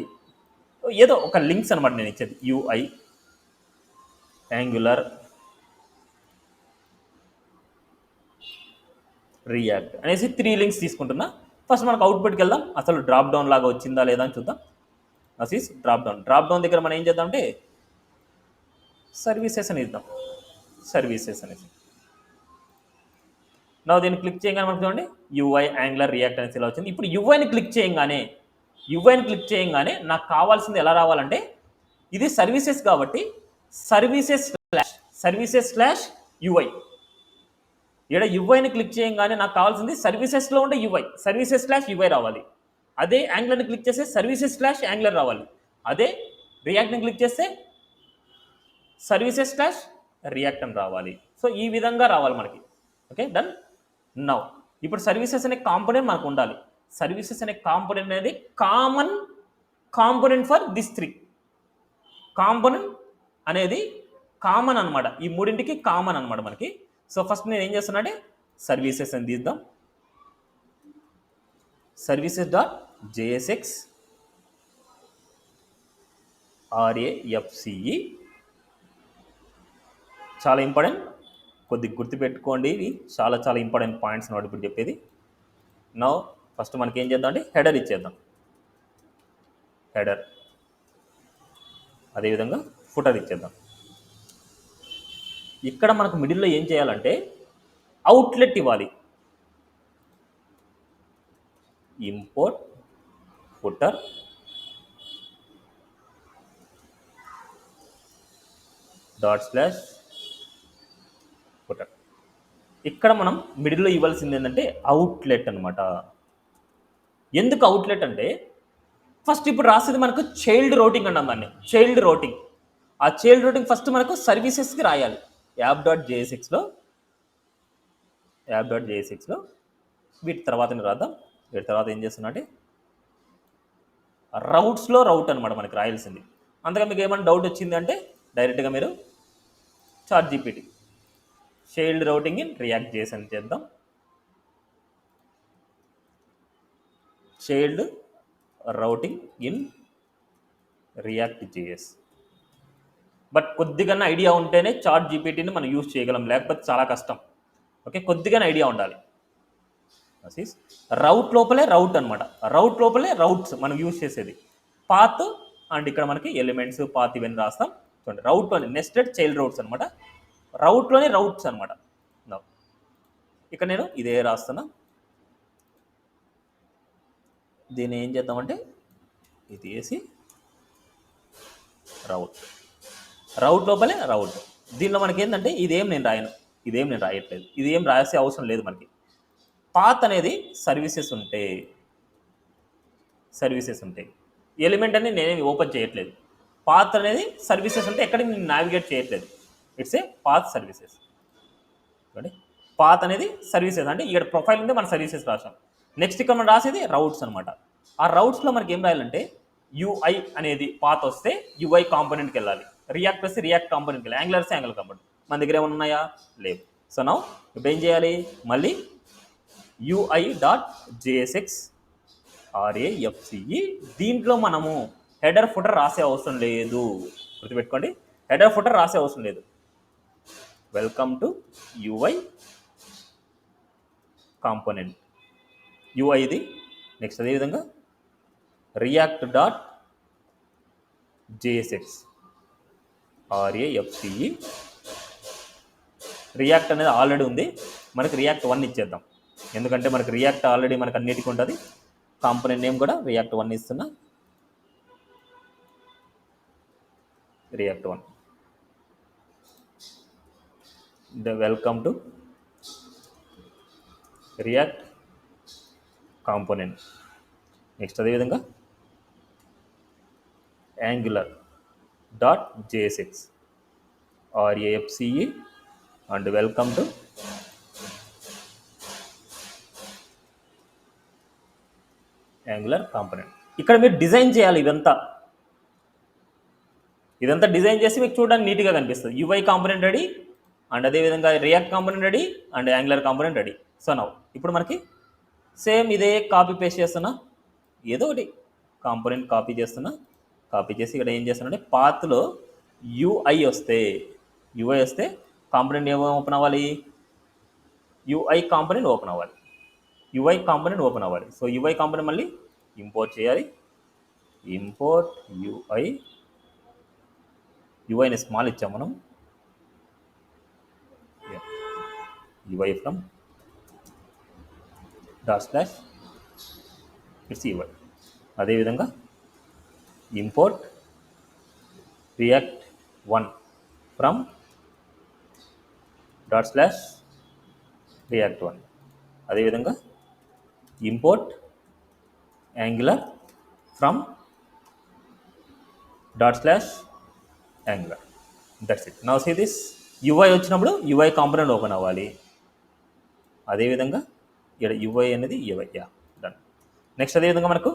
ఏదో ఒక లింక్స్ అనమాట నేను ఇచ్చేది, యూఐ యాంగులర్ రియాక్ట్ అనేసి 3 లింక్స్ తీసుకుంటున్నా. ఫస్ట్ మనకు అవుట్పుట్కి వెళ్దాం, అసలు డ్రాప్ డౌన్ లాగా వచ్చిందా లేదా అని చూద్దాం. అసీస్ డ్రాప్ డౌన్ దగ్గర మనం ఏం చేద్దామంటే సర్వీసెస్ అని ఇద్దాం, సర్వీసెస్ అనేసి. నా దీన్ని క్లిక్ చేయగానే మనకు చూడండి యూఐ యాంగులర్ రియాక్ట్ అనేసి ఇలా వచ్చింది. ఇప్పుడు యూఐని క్లిక్ చేయగానే నాకు కావాల్సింది ఎలా రావాలంటే, ఇది సర్వీసెస్ కాబట్టి సర్వీసెస్ యూఐ. ఇక్కడ యూఐని క్లిక్ చేయగానే నాకు కావాల్సింది సర్వీసెస్లో ఉండే సర్వీసెస్/యూఐ రావాలి. అదే యాంగులర్ని క్లిక్ చేస్తే సర్వీసెస్/యాంగులర్ రావాలి. అదే రియాక్ట్ని క్లిక్ చేస్తే సర్వీసెస్/రియాక్ట్ అని రావాలి. సో ఈ విధంగా రావాలి మనకి. Okay, done. నౌ ఇప్పుడు సర్వీసెస్ అనే కాంపోనెంట్ మనకు ఉండాలి. సర్వీసెస్ అనే కాంపోనెంట్ అనేది common component for this 3. Component అనేది కామన్ అనమాట, ఈ మూడింటికి కామన్ అనమాట మనకి. సో ఫస్ట్ నేను ఏం చేస్తున్నా అంటే సర్వీసెస్ అని తీద్దాం, services.jsx RAFCE. చాలా ఇంపార్టెంట్, కొద్దిగా గుర్తుపెట్టుకోండి, ఇవి చాలా చాలా ఇంపార్టెంట్ పాయింట్స్ అన్నమాట ఇప్పుడు చెప్పేది. నౌ ఫస్ట్ మనకి ఏం చేద్దాం అంటే హెడర్ ఇచ్చేద్దాం, హెడర్. అదేవిధంగా ఫుటర్ ఇచ్చేద్దాం. ఇక్కడ మనకు మిడిల్లో ఏం చేయాలంటే అవుట్లెట్ ఇవ్వాలి. Import footer ./footer. ఇక్కడ మనం మిడిల్లో ఇవ్వాల్సింది ఏంటంటే అవుట్లెట్ అనమాట. ఎందుకు అవుట్లెట్ అంటే ఫస్ట్ ఇప్పుడు రాసేది మనకు చైల్డ్ రౌటింగ్ అన్నాం దాన్ని, చైల్డ్ రౌటింగ్. ఆ చైల్డ్ రౌటింగ్ ఫస్ట్ మనకు సర్వీసెస్కి రాయాలి. యాప్.jsxలో వీటి తర్వాత రాద్దాం. వీటి తర్వాత ఏం చేస్తున్నా అంటే రౌట్స్లో రౌట్ అనమాట మనకి రాయాల్సింది. అంతగా మీకు ఏమైనా డౌట్ వచ్చింది అంటే డైరెక్ట్గా మీరు ChatGPT child routing in react JS అని చేద్దాం. Child routing in react JS. But కొద్దిగా ఐడియా ఉంటేనే ChatGPTని మనం యూజ్ చేయగలం, లేకపోతే చాలా కష్టం. ఓకే, కొద్దిగా ఐడియా ఉండాలి. రౌట్ లోపలే రౌట్ అనమాట, రౌట్ లోపలే రౌట్స్ మనం యూజ్ చేసేది. పాత్ అండ్ ఇక్కడ మనకి ఎలిమెంట్స్ పాత్ ఇవన్నీ రాస్తాం. చూడండి రౌట్ అని నెస్టెడ్ చైల్డ్ రౌట్స్ అనమాట, రౌట్లోనే రౌట్స్ అనమాట. ఇక్కడ నేను ఇదే రాస్తున్నా. దీన్ని ఏం చేద్దామంటే ఇది వేసి రౌట్ లోపలే రౌట్. దీనిలో మనకి ఏంటంటే ఇదేం నేను రాయట్లేదు, ఇది ఏం రాసే అవసరం లేదు మనకి. పాత్ అనేది సర్వీసెస్ ఉంటాయి, ఎలిమెంట్ అని నేనేమి ఓపెన్ చేయట్లేదు. పాత్ అనేది సర్వీసెస్ ఉంటే ఎక్కడికి నేను నావిగేట్ చేయట్లేదు. It's a path services. Path అనేది సర్వీసెస్ అంటే ఇక్కడ ప్రొఫైల్ ఉంటే మన సర్వీసెస్ రాసాం. నెక్స్ట్ ఇక్కడ మనం రాసేది రౌట్స్ అనమాట. ఆ రౌట్స్లో మనకి ఏం రాయాలంటే యూఐ అనేది పాత్ వస్తే యూఐ కాంపోనెంట్కి వెళ్ళాలి, రియాక్ట్ వస్తే రియాక్ట్ కాంపోనెంట్కి వెళ్ళాలి, యాంగులర్ వస్తే యాంగులర్ కాంపోనెంట్. మన దగ్గర ఏమైనా ఉన్నాయా? లేవు. సో నౌ ఇప్పుడు ఏం చేయాలి, మళ్ళీ UI.jsx RAFCE. దీంట్లో మనము హెడర్ ఫుటర్ రాసే అవసరం లేదు, గుర్తుపెట్టుకోండి, హెడర్ ఫుటర్ రాసే అవసరం లేదు. Welcome to UI component, UI ఇది. నెక్స్ట్ అదేవిధంగా React.jsx RAFCE. రియాక్ట్ అనేది ఆల్రెడీ ఉంది, మనకి React 1 ఇచ్చేద్దాం. ఎందుకంటే మనకి రియాక్ట్ ఆల్రెడీ మనకు అన్నిటికీ ఉంటుంది. కాంపోనెంట్ నేమ్ కూడా React 1 ఇస్తున్నా, React 1. Welcome to react component. Next అదేవిధంగా Angular.jsx RAFCE and welcome to angular component. ఇక్కడ మీరు డిజైన్ చేయాలి, ఇదంతా డిజైన్ చేసి మీకు చూడడానికి నీట్గా కనిపిస్తుంది. యూఐ కాంపోనెంట్ రెడీ, అండ్ అదేవిధంగా react component ready, and angular component ready. So now ఇప్పుడు మనకి సేమ్ ఇదే కాపీ పేస్ట్ చేస్తున్నా. ఏదో ఒకటి కాంపోనెంట్ కాపీ చేస్తున్నా, కాపీ చేసి ఇక్కడ ఏం చేస్తానంటే పాత్లో యూఐ వస్తే కాంపోనెంట్ ఏమో ఓపెన్ అవ్వాలి, యూఐ కాంపోనెంట్ ఓపెన్ అవ్వాలి, యూఐ కాంపోనెంట్ ఓపెన్ అవ్వాలి. సో యూఐ కాంపోనెంట్ మళ్ళీ ఇంపోర్ట్ చేయాలి, ఇంపోర్ట్ యూఐని స్మాల్ ఇచ్చాం మనం, యూఐ ఫ్రమ్ // ఇట్స్ యూఐ. అదేవిధంగా ఇంపోర్ట్ React1 ఫ్రమ్ // React1. అదేవిధంగా import Angular from // Angular. That's it. Now see this UI వచ్చినప్పుడు యూఐ కాంపోనెంట్ ఓపెన్ అవ్వాలి. అదేవిధంగా ఇక్కడ యూఐ అనేది యూఐ డన్. నెక్స్ట్ అదేవిధంగా మనకు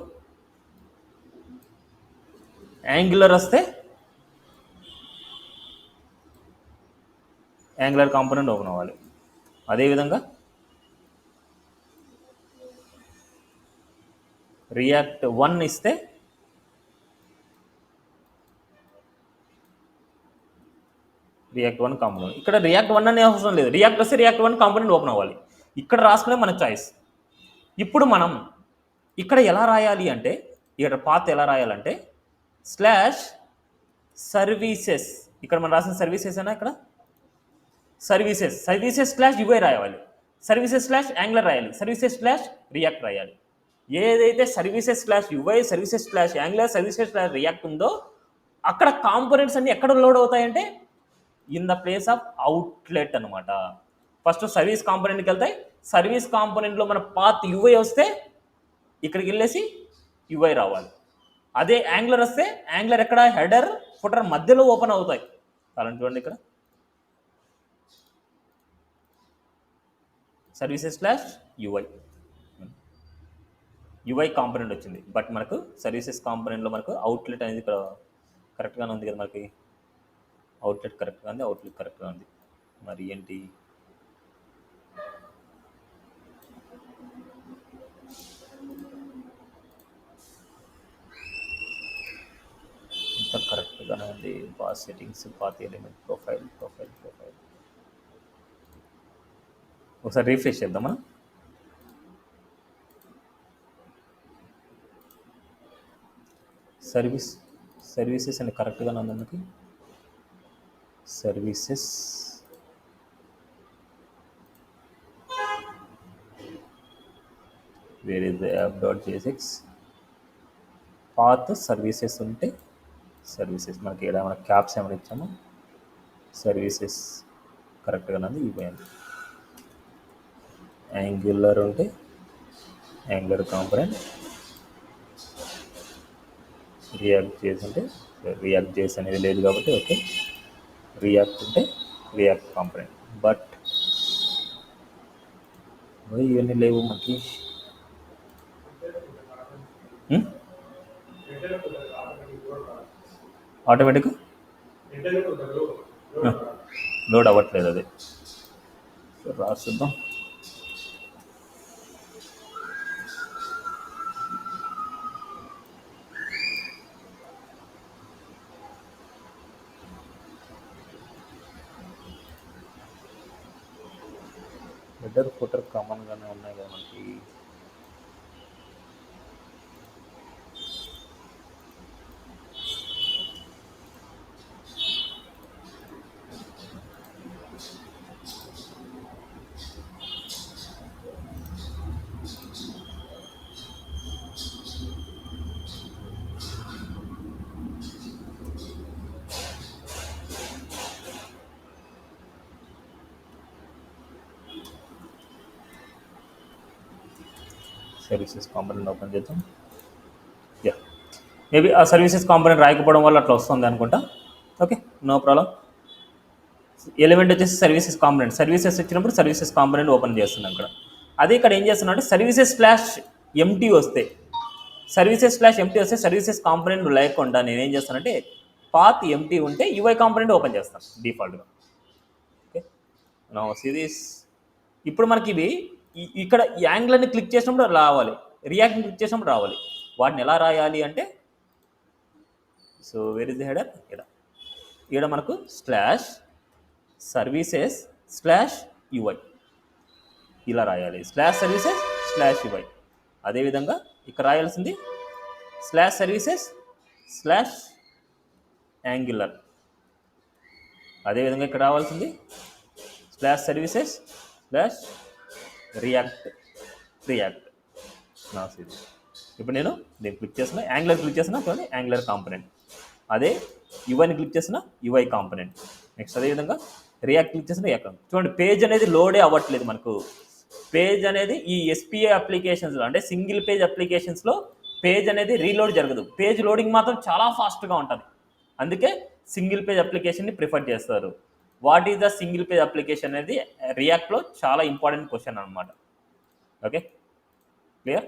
యాంగులర్ వస్తే యాంగులర్ కాంపోనెంట్ ఓపెన్ అవ్వాలి. అదేవిధంగా React1 ఇస్తే React1 కాంపోనెంట్. ఇక్కడ React1 అనే అవసరం లేదు, రియాక్ట్ వస్తే React1 కాంపోనెంట్ ఓపెన్ అవ్వాలి. ఇక్కడ రాసుకునే మన చాయిస్. ఇప్పుడు మనం ఇక్కడ ఎలా రాయాలి అంటే, ఇక్కడ పాత్ ఎలా రాయాలంటే /services, ఇక్కడ మనం రాసిన సర్వీసెస్ అయినా ఇక్కడ సర్వీసెస్ /UI రాయాలి, సర్వీసెస్ /Angular రాయాలి, సర్వీసెస్ /React రాయాలి. ఏదైతే services /UI, services /Angular, services /React ఉందో అక్కడ కాంపోనెంట్స్ అన్ని ఎక్కడ లోడ్ అవుతాయంటే in the place of outlet అనమాట. ఫస్ట్ సర్వీస్ కాంపోనెంట్కి వెళ్తాయి, సర్వీస్ కాంపోనెంట్లో మన పాత్ యూఐ వస్తే ఇక్కడికి వెళ్ళేసి యూఐ రావాలి. అదే యాంగులర్ వస్తే యాంగులర్ ఎక్కడ హెడర్ ఫుటర్ మధ్యలో ఓపెన్ అవుతాయి. అలాంటి చూడండి ఇక్కడ సర్వీసెస్ /UI కాంపోనెంట్ వచ్చింది. బట్ మనకు సర్వీసెస్ కాంపోనెంట్లో మనకు అవుట్లెట్ అనేది ఇక్కడ కరెక్ట్గానే ఉంది కదా, మనకి అవుట్లెట్ కరెక్ట్గా ఉంది, అవుట్లెట్ కరెక్ట్గా ఉంది. మరి ఏంటి ఇంత కరెక్ట్గానే ఉంది. Path settings, path element, profile. ఒకసారి రీఫ్రెష్ చేద్దాం మనం. సర్వీసెస్ అని కరెక్ట్గానే ఉంది మనకి. Services where is the app.jsx path services ఉంటే సర్వీసెస్ మనకి ఇక్కడ మన క్యాప్స్ ఏమైనా ఇచ్చాము, సర్వీసెస్ కరెక్ట్గానే ఉంది. ఇవ్వండి యాంగులర్ ఉంటే యాంగులర్ కాంపోనెంట్, రియాక్ట్ చేసి రియాక్ట్ చేసి అనేది లేదు కాబట్టి ఓకే, రియాక్ట్ ఉంటే రియాక్ట్ కాంపోనెంట్. బట్ ఇవన్నీ లేవు మనకి. ఆటోమేటిక్ లోడ్ అవ్వట్లేదు, అది రాసిద్దాం. హెడర్ ఫుటర్ కామన్గానే ఉన్నాయి కదా మనకి. సర్వీసెస్ కాంపోనెంట్ ఓపెన్ చేద్దాం. మేబీ ఆ సర్వీసెస్ కాంపోనెంట్ రాయకపోవడం వల్ల అట్లా వస్తుంది అనుకుంటా. Okay, no problem. ఎలిమెంట్ వచ్చేసి సర్వీసెస్ కాంపోనెంట్, సర్వీసెస్ వచ్చినప్పుడు సర్వీసెస్ కాంపోనెంట్ ఓపెన్ చేస్తున్నాం ఇక్కడ. అదే ఇక్కడ ఏం చేస్తున్నా అంటే సర్వీసెస్ /MT వస్తే సర్వీసెస్ కాంపోనెంట్ లేకుండా నేనేం చేస్తానంటే పాత్ ఎంటీ ఉంటే యూఐ కాంపోనెంట్ ఓపెన్ చేస్తాను డిఫాల్ట్గా. Okay, now see this. ఇప్పుడు మనకి ఇవి ఇక్కడ యాంగిల్ని క్లిక్ చేసినప్పుడు రావాలి, రియాక్ట్ని క్లిక్ చేసినప్పుడు రావాలి. వాటిని ఎలా రాయాలి అంటే, so where is the header, ఇక్కడ మనకు స్లాష్ సర్వీసెస్ స్లాష్ యుఐ ఇలా రాయాలి, స్లాష్ సర్వీసెస్ స్లాష్ యుఐ. అదేవిధంగా ఇక్కడ రాయాల్సింది స్లాష్ సర్వీసెస్ స్లాష్ యాంగులర్. అదేవిధంగా ఇక్కడ రావాల్సింది స్లాష్ సర్వీసెస్ స్లాష్ రియాక్ట్. ఇప్పుడు నేను దీన్ని క్లిక్ చేసిన, యాంగులర్ క్లిక్ చేసిన చూడండి యాంగులర్ కాంపనెంట్. అదే యుఐని క్లిక్ చేసిన యుఐ కాంపనెంట్. నెక్స్ట్ అదేవిధంగా రియాక్ట్ క్లిక్ చేసిన రియాక్ట్. చూడండి పేజ్ అనేది లోడే అవ్వట్లేదు మనకు. పేజ్ అనేది ఈ ఎస్పిఐ అప్లికేషన్స్లో అంటే సింగిల్ పేజ్ అప్లికేషన్స్లో పేజ్ అనేది రీలోడ్ జరగదు. పేజ్ లోడింగ్ మాత్రం చాలా ఫాస్ట్గా ఉంటుంది. అందుకే సింగిల్ పేజ్ అప్లికేషన్ని ప్రిఫర్ చేస్తారు. What is the single page application అనేది రియాక్ట్లో చాలా ఇంపార్టెంట్ క్వశ్చన్ అనమాట. Okay, clear?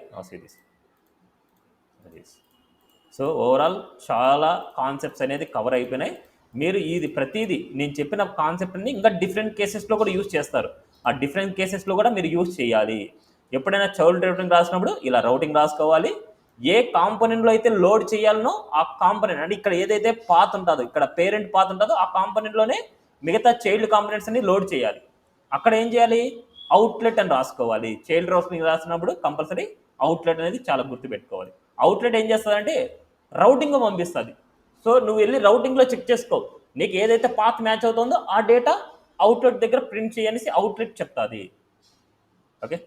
సో ఓవరాల్ చాలా కాన్సెప్ట్స్ అనేది కవర్ అయిపోయినాయి. మీరు ఇది ప్రతిదీ నేను చెప్పిన కాన్సెప్ట్ని ఇంకా డిఫరెంట్ కేసెస్లో కూడా యూజ్ చేస్తారు. ఆ డిఫరెంట్ కేసెస్లో కూడా మీరు యూజ్ చేయాలి. ఎప్పుడైనా చౌల్డ్ రౌటింగ్ రాసినప్పుడు ఇలా రౌటింగ్ రాసుకోవాలి. ఏ కాంపోనెంట్లో అయితే లోడ్ చేయాలనో ఆ కాంపోనెంట్ అంటే ఇక్కడ ఏదైతే పాత్ ఉంటుందో, ఇక్కడ పేరెంట్ పాత్ ఉంటుందో ఆ కాంపోనెంట్లోనే మిగతా చైల్డ్ కాంపోనెంట్స్ అన్ని లోడ్ చేయాలి. అక్కడ ఏం చేయాలి, అవుట్లెట్ అని రాసుకోవాలి. చైల్డ్ రౌటింగ్ రాసినప్పుడు కంపల్సరీ అవుట్లెట్ అనేది చాలా గుర్తుపెట్టుకోవాలి. అవుట్లెట్ ఏం చేస్తుందంటే రౌటింగ్ పంపిస్తుంది. సో నువ్వు వెళ్ళి రౌటింగ్లో చెక్ చేసుకో, నీకు ఏదైతే పాత్ మ్యాచ్ అవుతుందో ఆ డేటా అవుట్లెట్ దగ్గర ప్రింట్ చేయనేసి అవుట్లెట్ చెప్తుంది. ఓకే,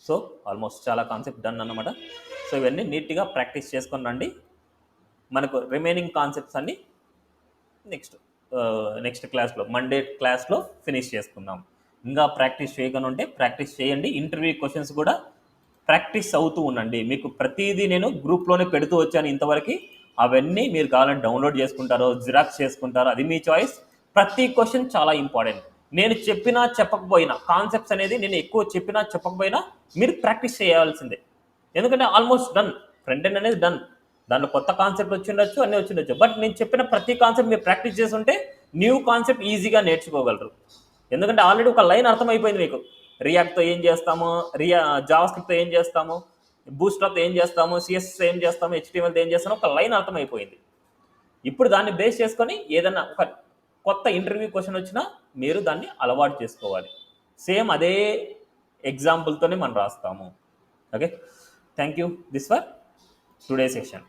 సో ఆల్మోస్ట్ చాలా కాన్సెప్ట్ డన్ అన్నమాట. సో ఇవన్నీ నీట్గా ప్రాక్టీస్ చేసుకొని రండి. మనకు రిమైనింగ్ కాన్సెప్ట్స్ అన్నీ నెక్స్ట్ క్లాస్లో మండే క్లాస్లో ఫినిష్ చేసుకుందాం. ఇంకా ప్రాక్టీస్ చేయకుండా ఉంటే ప్రాక్టీస్ చేయండి. ఇంటర్వ్యూ క్వశ్చన్స్ కూడా ప్రాక్టీస్ అవుతూ ఉండండి. మీకు ప్రతిదీ నేను గ్రూప్లోనే పెడుతూ వచ్చాను ఇంతవరకు. అవన్నీ మీరు కావాలంటే డౌన్లోడ్ చేసుకుంటారో జిరాక్స్ చేసుకుంటారో అది మీ చాయిస్. ప్రతి క్వశ్చన్ చాలా ఇంపార్టెంట్. నేను చెప్పినా చెప్పకపోయినా కాన్సెప్ట్స్ అనేది నేను ఎక్కువ చెప్పినా చెప్పకపోయినా మీరు ప్రాక్టీస్ చేయాల్సిందే. ఎందుకంటే ఆల్మోస్ట్ డన్, ఫ్రంట్ ఎండ్ అనేది డన్. దాంట్లో కొత్త కాన్సెప్ట్ వచ్చిండొచ్చు, అన్నీ వచ్చిండొచ్చు. బట్ నేను చెప్పిన ప్రతి కాన్సెప్ట్ మీరు ప్రాక్టీస్ చేస్తుంటే న్యూ కాన్సెప్ట్ ఈజీగా నేర్చుకోగలరు. ఎందుకంటే ఆల్రెడీ ఒక లైన్ అర్థమైపోయింది మీకు. రియాక్ట్తో ఏం చేస్తాము, జావాస్క్రిప్ట్తో ఏం చేస్తాము, బూస్ట్రాప్తో ఏం చేస్తాము, సిఎస్ఎస్ ఏం చేస్తాము, హెచ్టిఎంఎల్తో ఏం చేస్తాము, ఒక లైన్ అర్థమైపోయింది. ఇప్పుడు దాన్ని బేస్ చేసుకొని ఏదన్నా ఒక కొత్త ఇంటర్వ్యూ క్వశ్చన్ వచ్చినా మీరు దాన్ని అలవాటు చేసుకోవాలి. సేమ్ అదే ఎగ్జాంపుల్తోనే మనం రాస్తాము. Okay, thank you. This for today session.